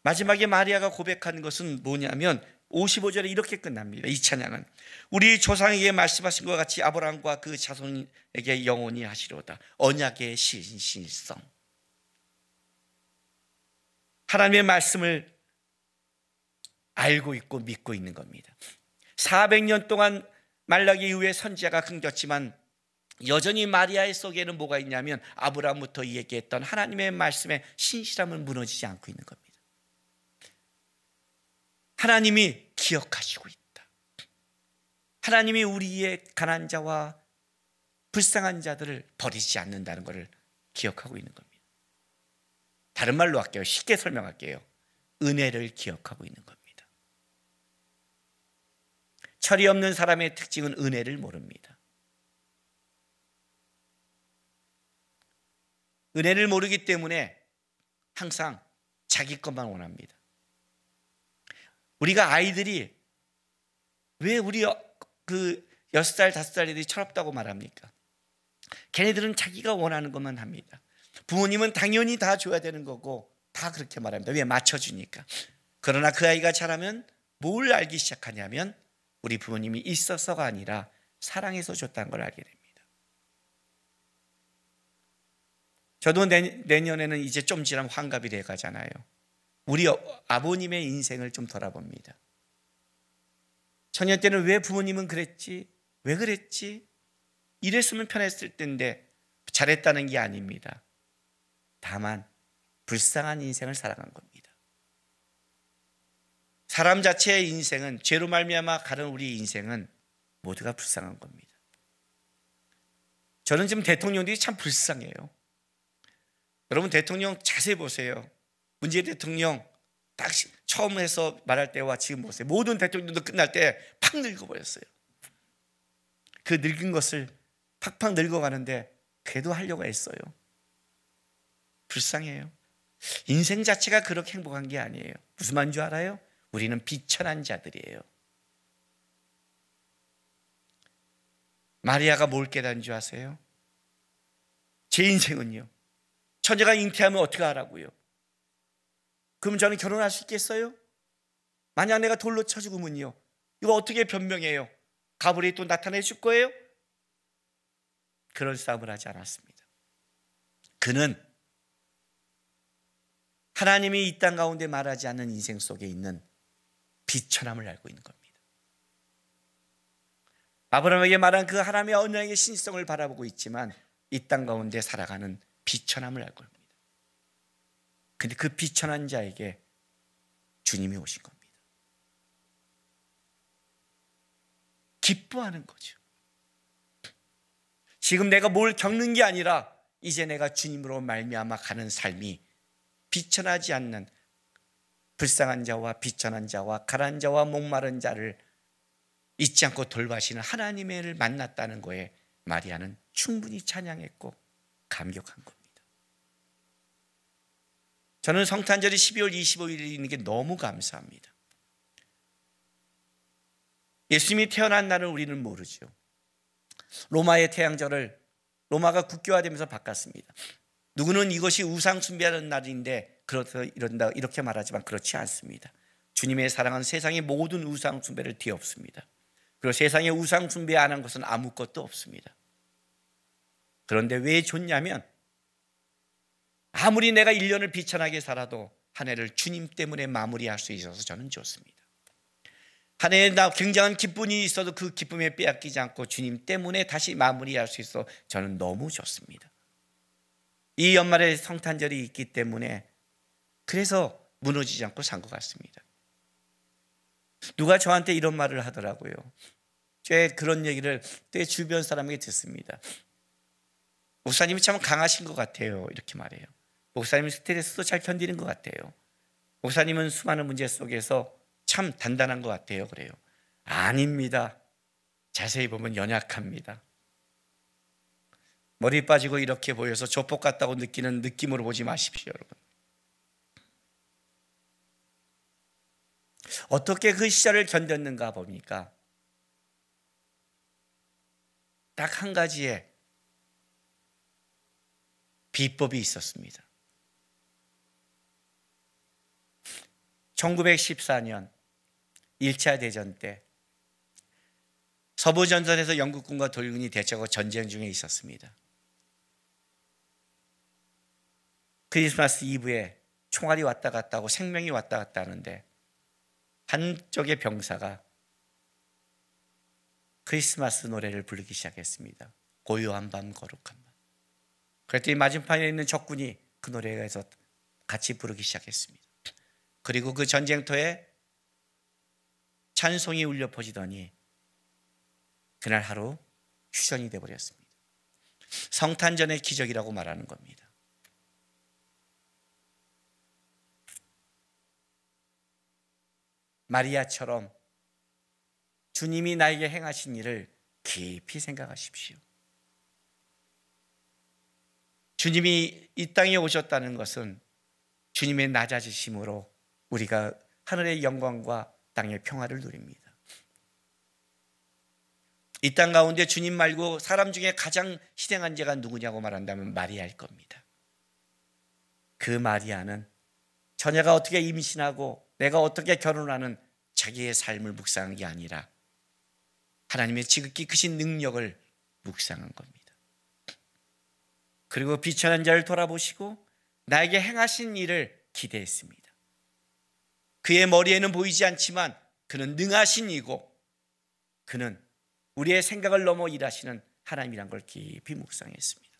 마지막에 마리아가 고백하는 것은 뭐냐면 55절에 이렇게 끝납니다. 이 찬양은 우리 조상에게 말씀하신 것 같이 아브라함과 그 자손에게 영원히 하시로다. 언약의 신실성. 하나님의 말씀을 알고 있고 믿고 있는 겁니다. 400년 동안 말라기 이후에 선지자가 끊겼지만 여전히 마리아의 속에는 뭐가 있냐면 아브라함부터 얘기했던 하나님의 말씀의 신실함은 무너지지 않고 있는 겁니다. 하나님이 기억하시고 있다. 하나님이 우리의 가난한 자와 불쌍한 자들을 버리지 않는다는 것을 기억하고 있는 겁니다. 다른 말로 할게요. 쉽게 설명할게요. 은혜를 기억하고 있는 겁니다. 철이 없는 사람의 특징은 은혜를 모릅니다. 은혜를 모르기 때문에 항상 자기 것만 원합니다. 우리가 아이들이 왜 우리 그 6살, 5살 애들이 철없다고 말합니까? 걔네들은 자기가 원하는 것만 합니다. 부모님은 당연히 다 줘야 되는 거고 다 그렇게 말합니다. 왜? 맞춰주니까. 그러나 그 아이가 자라면 뭘 알기 시작하냐면 우리 부모님이 있어서가 아니라 사랑해서 줬다는 걸 알게 됩니다. 저도 내년에는 이제 좀 지나면 환갑이 돼 가잖아요. 우리 아버님의 인생을 좀 돌아봅니다. 청년 때는 왜 부모님은 그랬지? 왜 그랬지? 이랬으면 편했을 텐데 잘했다는 게 아닙니다. 다만 불쌍한 인생을 살아간 겁니다. 사람 자체의 인생은 죄로 말미암아 가는 우리 인생은 모두가 불쌍한 겁니다. 저는 지금 대통령들이 참 불쌍해요. 여러분 대통령 자세히 보세요. 문재인 대통령 딱 처음 해서 말할 때와 지금 보세요. 모든 대통령도 끝날 때 팍 늙어버렸어요. 그 늙은 것을 팍팍 늙어가는데 그래도 하려고 했어요. 불쌍해요. 인생 자체가 그렇게 행복한 게 아니에요. 무슨 말인 줄 알아요? 우리는 비천한 자들이에요. 마리아가 뭘 깨달은 줄 아세요? 제 인생은요, 처제가 잉태하면 어떻게 하라고요? 그럼 저는 결혼할 수 있겠어요? 만약 내가 돌로 쳐 죽으면요, 이거 어떻게 변명해요? 가브리엘이 또 나타내 줄 거예요? 그런 싸움을 하지 않았습니다. 그는 하나님이 이 땅 가운데 말하지 않는 인생 속에 있는 비천함을 알고 있는 겁니다. 아브라함에게 말한 그 하나님의 언약의 신성을 바라보고 있지만 이 땅 가운데 살아가는 비천함을 알고 있습니다. 근데 그 비천한 자에게 주님이 오신 겁니다. 기뻐하는 거죠. 지금 내가 뭘 겪는 게 아니라 이제 내가 주님으로 말미암아 가는 삶이 비천하지 않는 불쌍한 자와 비천한 자와 가난한 자와 목마른 자를 잊지 않고 돌봐시는 하나님을 만났다는 거에 마리아는 충분히 찬양했고 감격한 겁니다. 저는 성탄절이 12월 25일에 있는 게 너무 감사합니다. 예수님이 태어난 날은 우리는 모르죠. 로마의 태양절을 로마가 국교화되면서 바꿨습니다. 누구는 이것이 우상 숭배하는 날인데 그렇다 이런다 이렇게 말하지만 그렇지 않습니다. 주님의 사랑은 세상의 모든 우상 숭배를 뒤엎습니다. 그리고 세상에 우상 숭배 안 한 것은 아무것도 없습니다. 그런데 왜 좋냐면 아무리 내가 1년을 비천하게 살아도 한 해를 주님 때문에 마무리할 수 있어서 저는 좋습니다. 한 해에 나 굉장한 기쁨이 있어도 그 기쁨에 빼앗기지 않고 주님 때문에 다시 마무리할 수 있어 저는 너무 좋습니다. 이 연말에 성탄절이 있기 때문에 그래서 무너지지 않고 산 것 같습니다. 누가 저한테 이런 말을 하더라고요. 제 그런 얘기를 제 주변 사람에게 듣습니다. 목사님이 참 강하신 것 같아요. 이렇게 말해요. 목사님은 스트레스도 잘 견디는 것 같아요. 목사님은 수많은 문제 속에서 참 단단한 것 같아요. 그래요. 아닙니다. 자세히 보면 연약합니다. 머리 빠지고 이렇게 보여서 조폭 같다고 느끼는 느낌으로 보지 마십시오, 여러분. 어떻게 그 시절을 견뎠는가 보니까 딱 한 가지의 비법이 있었습니다. 1914년 1차 대전 때 서부전선에서 영국군과 독일군이 대처하고 전쟁 중에 있었습니다. 크리스마스 이브에 총알이 왔다 갔다 하고 생명이 왔다 갔다 하는데 한쪽의 병사가 크리스마스 노래를 부르기 시작했습니다. 고요한 밤 거룩한 밤. 그랬더니 맞은편에 있는 적군이 그 노래에서 같이 부르기 시작했습니다. 그리고 그 전쟁터에 찬송이 울려 퍼지더니 그날 하루 휴전이 되어버렸습니다. 성탄절의 기적이라고 말하는 겁니다. 마리아처럼 주님이 나에게 행하신 일을 깊이 생각하십시오. 주님이 이 땅에 오셨다는 것은 주님의 낮아지심으로 우리가 하늘의 영광과 땅의 평화를 누립니다. 이 땅 가운데 주님 말고 사람 중에 가장 희생한 자가 누구냐고 말한다면 마리아일 겁니다. 그 마리아는 처녀가 어떻게 임신하고 내가 어떻게 결혼하는 자기의 삶을 묵상한 게 아니라 하나님의 지극히 크신 능력을 묵상한 겁니다. 그리고 비천한 자를 돌아보시고 나에게 행하신 일을 기대했습니다. 그의 머리에는 보이지 않지만 그는 능하신 이고 그는 우리의 생각을 넘어 일하시는 하나님이란 걸 깊이 묵상했습니다.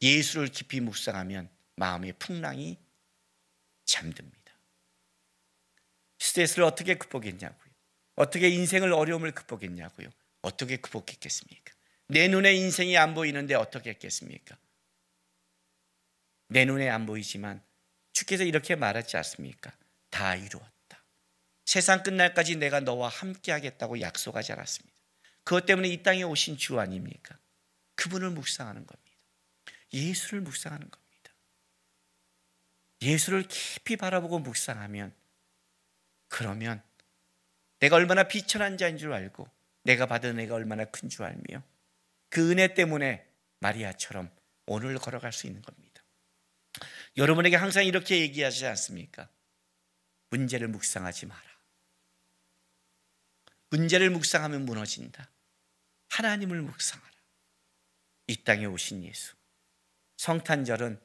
예수를 깊이 묵상하면 마음의 풍랑이 잠듭니다. 스트레스를 어떻게 극복했냐고요? 어떻게 인생을 어려움을 극복했냐고요? 어떻게 극복했겠습니까? 내 눈에 인생이 안 보이는데 어떻게 했겠습니까? 내 눈에 안 보이지만 주께서 이렇게 말하지 않습니까? 다 이루었다. 세상 끝날까지 내가 너와 함께 하겠다고 약속하지 않았습니다. 그것 때문에 이 땅에 오신 주 아닙니까? 그분을 묵상하는 겁니다. 예수를 묵상하는 겁니다. 예수를 깊이 바라보고 묵상하면 그러면 내가 얼마나 비천한 자인 줄 알고 내가 받은 은혜가 얼마나 큰 줄 알며 그 은혜 때문에 마리아처럼 오늘 걸어갈 수 있는 겁니다. 여러분에게 항상 이렇게 얘기하지 않습니까? 문제를 묵상하지 마라. 문제를 묵상하면 무너진다. 하나님을 묵상하라. 이 땅에 오신 예수. 성탄절은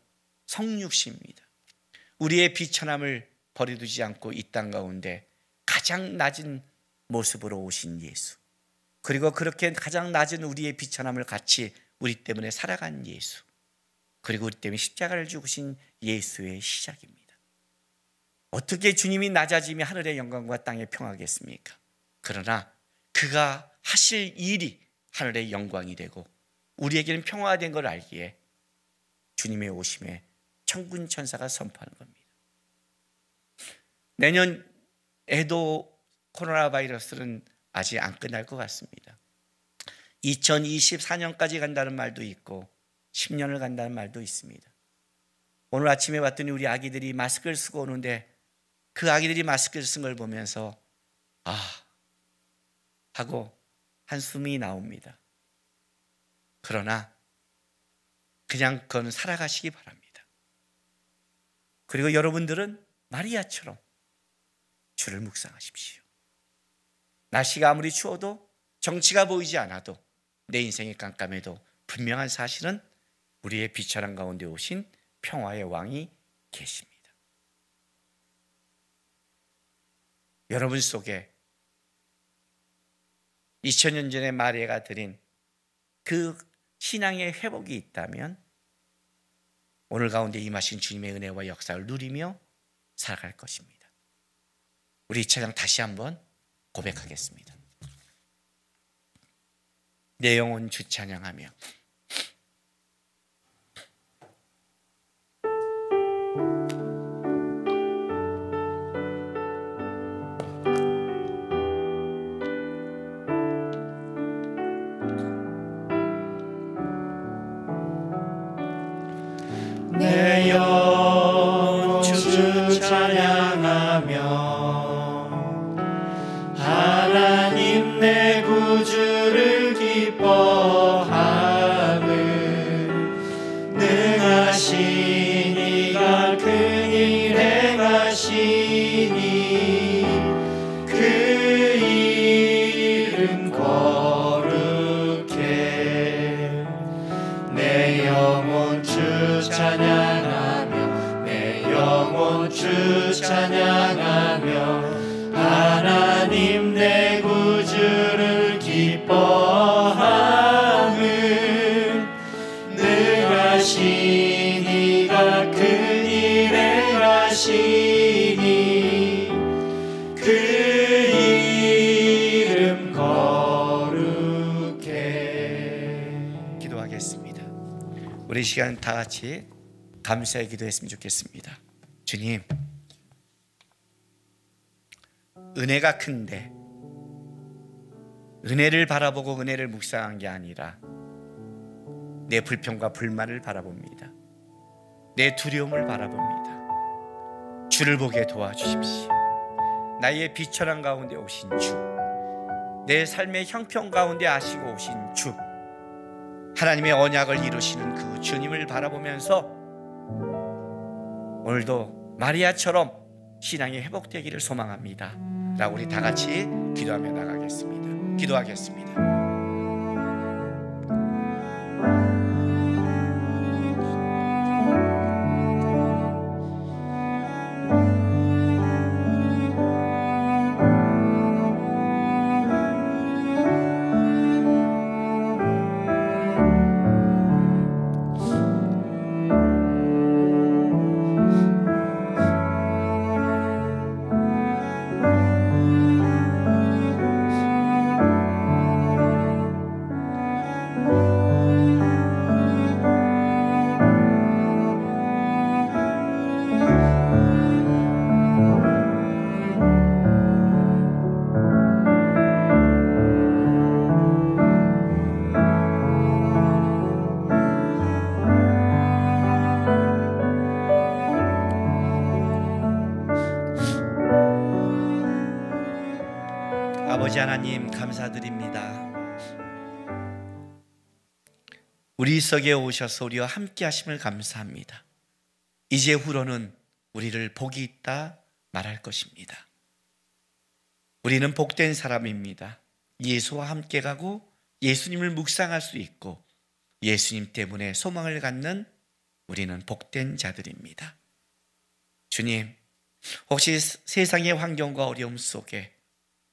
성육시입니다. 우리의 비천함을 버려두지 않고 이 땅 가운데 가장 가장 낮은 모습으로 오신 예수, 그리고 그렇게 가장 낮은 우리의 비천함을 같이 우리 때문에 살아간 예수, 그리고 우리 때문에 십자가를 죽으신 예수의 시작입니다. 어떻게 주님이 낮아짐이 하늘의 영광과 땅의 평화겠습니까? 그러나 그가 하실 일이 하늘의 영광이 되고 우리에게는 평화가 된 걸 알기에 주님의 오심에 천군 천사가 선포하는 겁니다. 내년에도 코로나 바이러스는 아직 안 끝날 것 같습니다. 2024년까지 간다는 말도 있고 10년을 간다는 말도 있습니다. 오늘 아침에 봤더니 우리 아기들이 마스크를 쓰고 오는데 그 아기들이 마스크를 쓴 걸 보면서 하고 한숨이 나옵니다. 그러나 그냥 그건 살아가시기 바랍니다. 그리고 여러분들은 마리아처럼 주를 묵상하십시오. 날씨가 아무리 추워도, 정치가 보이지 않아도, 내 인생이 깜깜해도 분명한 사실은 우리의 비천한 가운데 오신 평화의 왕이 계십니다. 여러분 속에 2000년 전에 마리아가 드린 그 신앙의 회복이 있다면 오늘 가운데 임하신 주님의 은혜와 역사를 누리며 살아갈 것입니다. 우리 이 찬양 다시 한번 고백하겠습니다. 내 영혼 주 찬양하며. 내 영혼 주 찬양하며 하나님 내 구주를 기뻐하는 능하신 이가 큰일 행하시니 그 이름 거룩해. 내 영혼 주 찬양하며 내 영혼 주 찬양하며 하나님 내 구주를 기뻐하는 능하신 이가 큰일 행하시니 그 이름 거룩해. 기도하겠습니다. 우리 시간 다 같이 감사의 기도했으면 좋겠습니다. 주님, 은혜가 큰데 은혜를 바라보고 은혜를 묵상한 게 아니라 내 불평과 불만을 바라봅니다. 내 두려움을 바라봅니다. 주를 보게 도와주십시오. 나의 비천한 가운데 오신 주, 내 삶의 형편 가운데 아시고 오신 주, 하나님의 언약을 이루시는 그 주님을 바라보면서 오늘도 마리아처럼 신앙이 회복되기를 소망합니다 라고 우리 다 같이 기도하며 나가겠습니다. 기도하겠습니다. 아버지 하나님 감사드립니다. 우리 속에 오셔서 우리와 함께 하심을 감사합니다. 이제 후로는 우리를 복이 있다 말할 것입니다. 우리는 복된 사람입니다. 예수와 함께 가고 예수님을 묵상할 수 있고 예수님 때문에 소망을 갖는 우리는 복된 자들입니다. 주님, 혹시 세상의 환경과 어려움 속에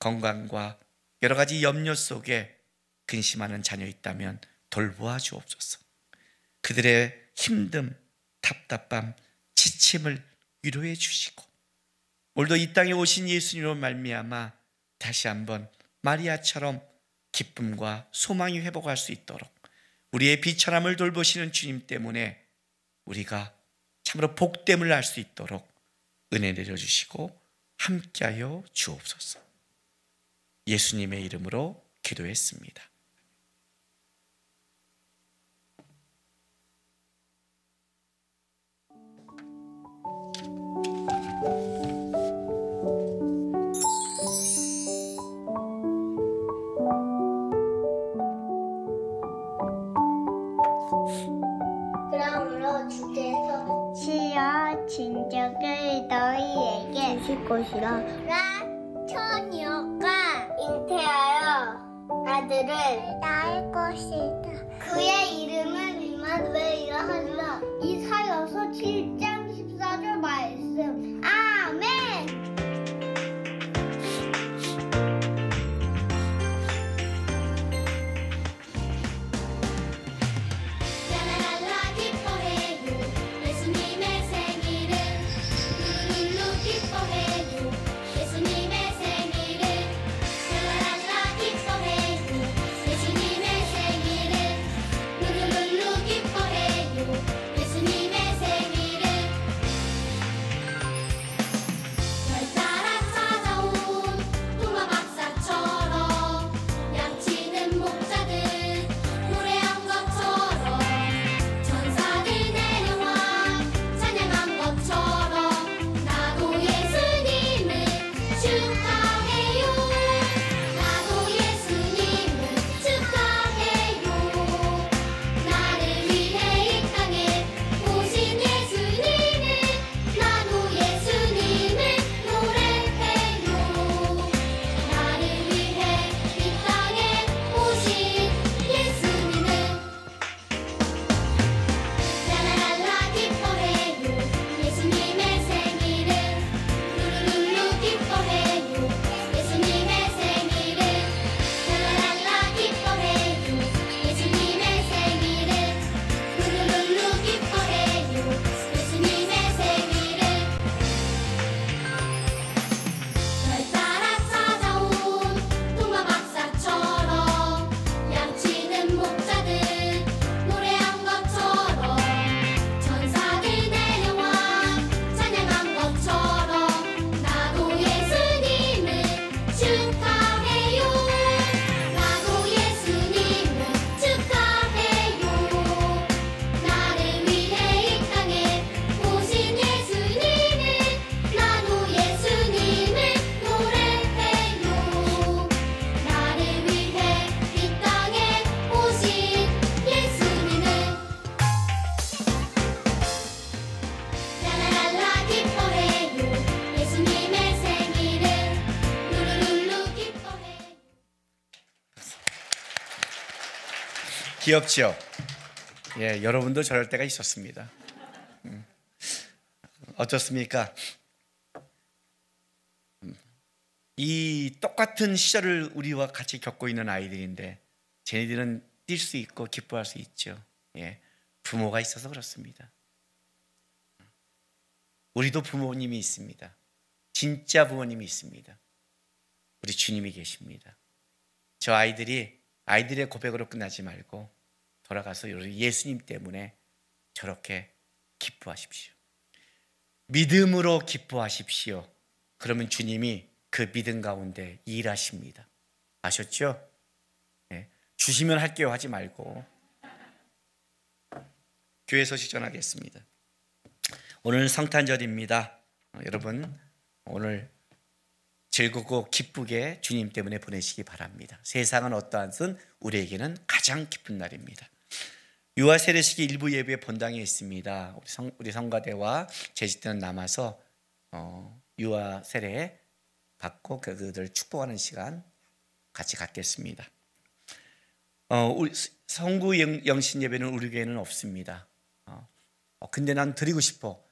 건강과 여러 가지 염려 속에 근심하는 자녀 있다면 돌보아 주옵소서. 그들의 힘듦, 답답함, 지침을 위로해 주시고 오늘도 이 땅에 오신 예수님으로 말미암아 다시 한번 마리아처럼 기쁨과 소망이 회복할 수 있도록 우리의 비천함을 돌보시는 주님 때문에 우리가 참으로 복됨을 알 수 있도록 은혜 내려주시고 함께하여 주옵소서. 예수님의 이름으로 기도했습니다. 그러므로 주께서 치여 진적을 너희에게 주실 것이라. 나 처녀가 잉태하여 아들을 낳을 것이다. 그의 이름은 임마누엘이라 하리라. 이사야서 7장 14절 말씀. 아멘. 귀엽죠? 예, 여러분도 저럴 때가 있었습니다. 어떻습니까? 이 똑같은 시절을 우리와 같이 겪고 있는 아이들인데 쟤네들은 뛸 수 있고 기뻐할 수 있죠. 예, 부모가 있어서 그렇습니다. 우리도 부모님이 있습니다. 진짜 부모님이 있습니다. 우리 주님이 계십니다. 저 아이들의 고백으로 끝나지 말고 돌아가서 예수님 때문에 저렇게 기뻐하십시오. 믿음으로 기뻐하십시오. 그러면 주님이 그 믿음 가운데 일하십니다. 아셨죠? 네. 주시면 할게요 하지 말고. 교회 소식 전하겠습니다. 오늘 성탄절입니다. 여러분 오늘 즐겁고 기쁘게 주님 때문에 보내시기 바랍니다. 세상은 어떠한든 우리에게는 가장 기쁜 날입니다. 유아 세례식이 일부 예배 본당에 있습니다. 우리 성가대와 제주대는 남아서 유아 세례 받고 그들 축복하는 시간 같이 갖겠습니다. 우리 성구 영신 예배는 우리 교회는 없습니다. 근데 난 드리고 싶어.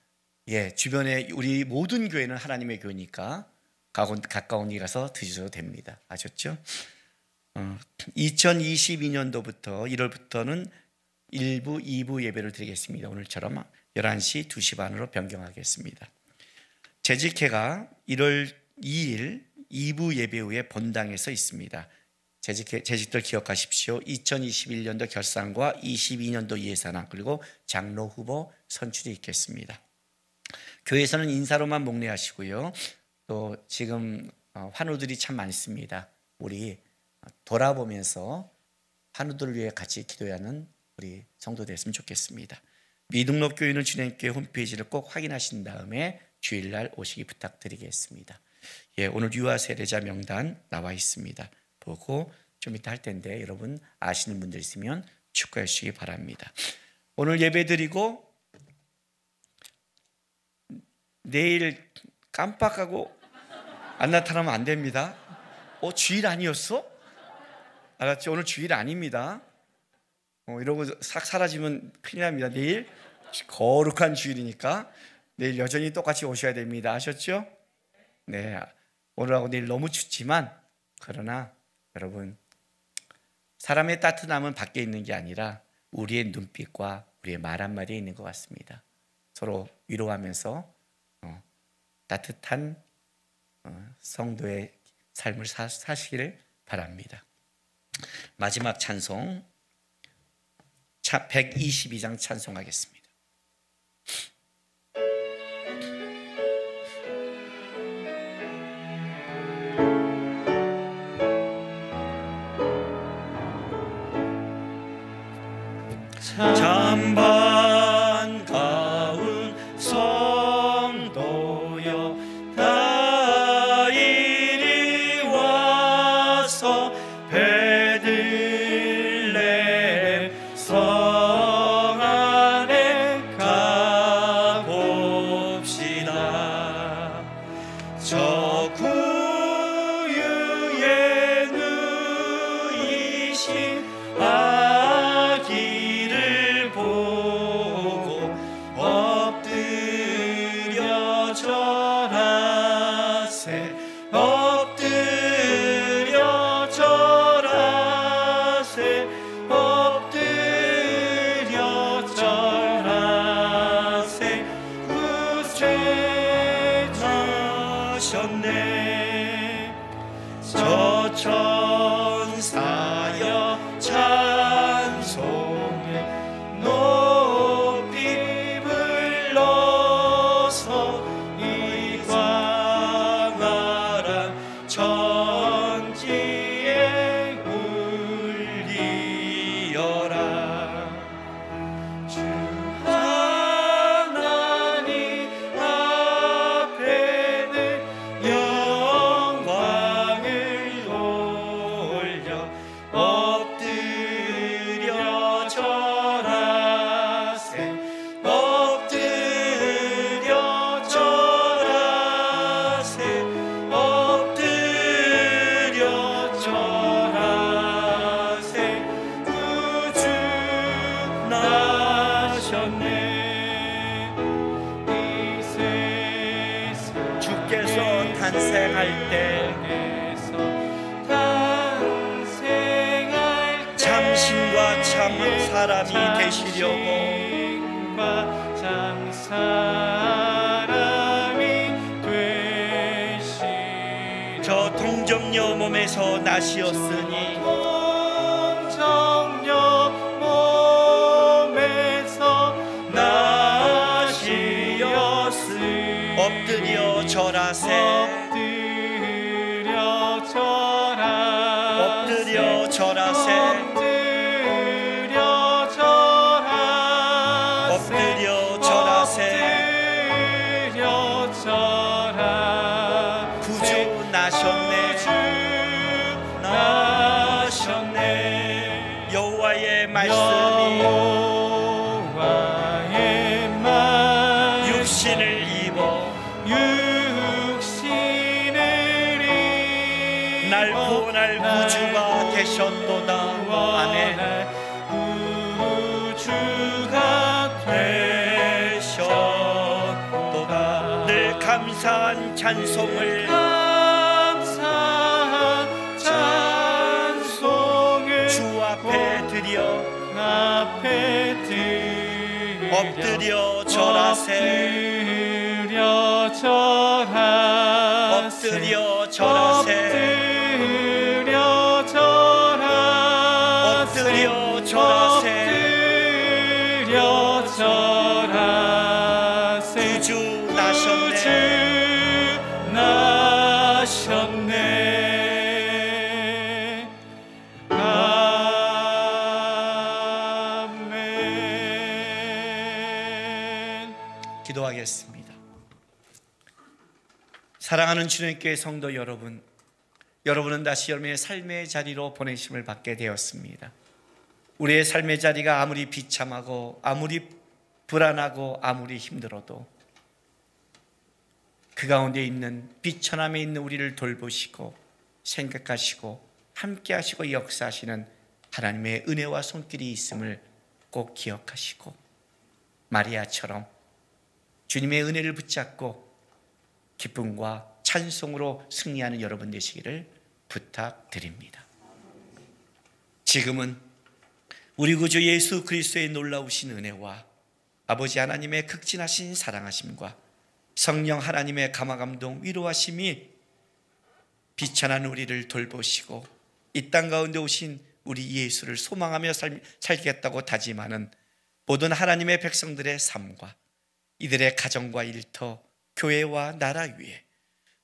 예, 주변에 우리 모든 교회는 하나님의 교회니까 가까운 데 가서 드셔도 됩니다. 아셨죠? 2022년도부터 1월부터는 1부, 2부 예배를 드리겠습니다. 오늘처럼 11시, 2시 반으로 변경하겠습니다. 재직회가 1월 2일 2부 예배 후에 본당에서 있습니다. 재직들 기억하십시오. 2021년도 결산과 22년도 예산안 그리고 장로 후보 선출이 있겠습니다. 교회에서는 인사로만 목례하시고요. 또 지금 환우들이 참 많습니다. 우리 돌아보면서 환우들을 위해 같이 기도하는 우리 성도 됐으면 좋겠습니다. 미등록 교회는 주님교회 홈페이지를 꼭 확인하신 다음에 주일날 오시기 부탁드리겠습니다. 예, 오늘 유아 세례자 명단 나와 있습니다. 보고 좀 이따 할 텐데 여러분 아시는 분들 있으면 축하해 주시기 바랍니다. 오늘 예배 드리고 내일 깜빡하고 안 나타나면 안 됩니다. 주일 아니었어? 알았죠? 오늘 주일 아닙니다. 이러고 싹 사라지면 큰일 납니다. 내일 거룩한 주일이니까 내일 여전히 똑같이 오셔야 됩니다. 아셨죠? 네, 오늘하고 내일 너무 춥지만 그러나 여러분 사람의 따뜻함은 밖에 있는 게 아니라 우리의 눈빛과 우리의 말 한마디에 있는 것 같습니다. 서로 위로하면서 따뜻한 성도의 삶을 사시기를 바랍니다. 마지막 찬송 122장 찬송하겠습니다. 참 반가운 성도여 다 이리 와서 베들레헴 성 안에 가봅시다. 저 구유에 누이신 아기를 보고 엎드려 절하세 엎드려 절하세 엎드려 절하세 구세주셨네. 저 천사여 찬송해 높이 불러서 이 광활한 천지에 울리어라. 주 하나님 앞에는 영광을 돌려 엎드려 절하세 엎드려 절하세 엎드려 절하세 구주 나셨네. 이 세상 주께서 탄생할 때 참신과 참 사람이 되시려고 참 사람이 되시 저 동정녀 몸에서 나시었으니 동정녀 몸에서 나시었으니 엎드려 절하세 엎드려 절하세 엎드려 절하세 엎드려 절하세 구주 나셨네. 여호와의 말씀이 육신을 입어 날 구원할 구주가 되셨도다. 아멘. 구주가 되셨도다. 늘 감사한 찬송을 앞에 엎드려 절하세 엎드려 절하세 엎드려 절하세 엎드려 절하세 엎드려 절하세 엎드려 절하세 구주 나셨네 구주 나셨네. 기도하겠습니다. 사랑하는 주님께 성도 여러분, 여러분은 다시 여러분의 삶의 자리로 보내심을 받게 되었습니다. 우리의 삶의 자리가 아무리 비참하고 아무리 불안하고 아무리 힘들어도 그 가운데 있는 비천함에 있는 우리를 돌보시고 생각하시고 함께하시고 역사하시는 하나님의 은혜와 손길이 있음을 꼭 기억하시고 마리아처럼 주님의 은혜를 붙잡고 기쁨과 찬송으로 승리하는 여러분 되시기를 부탁드립니다. 지금은 우리 구주 예수 그리스도의 놀라우신 은혜와 아버지 하나님의 극진하신 사랑하심과 성령 하나님의 감화감동 위로하심이 비천한 우리를 돌보시고 이 땅 가운데 오신 우리 예수를 소망하며 살겠다고 다짐하는 모든 하나님의 백성들의 삶과 이들의 가정과 일터, 교회와 나라 위에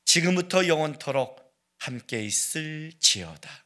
지금부터 영원토록 함께 있을지어다.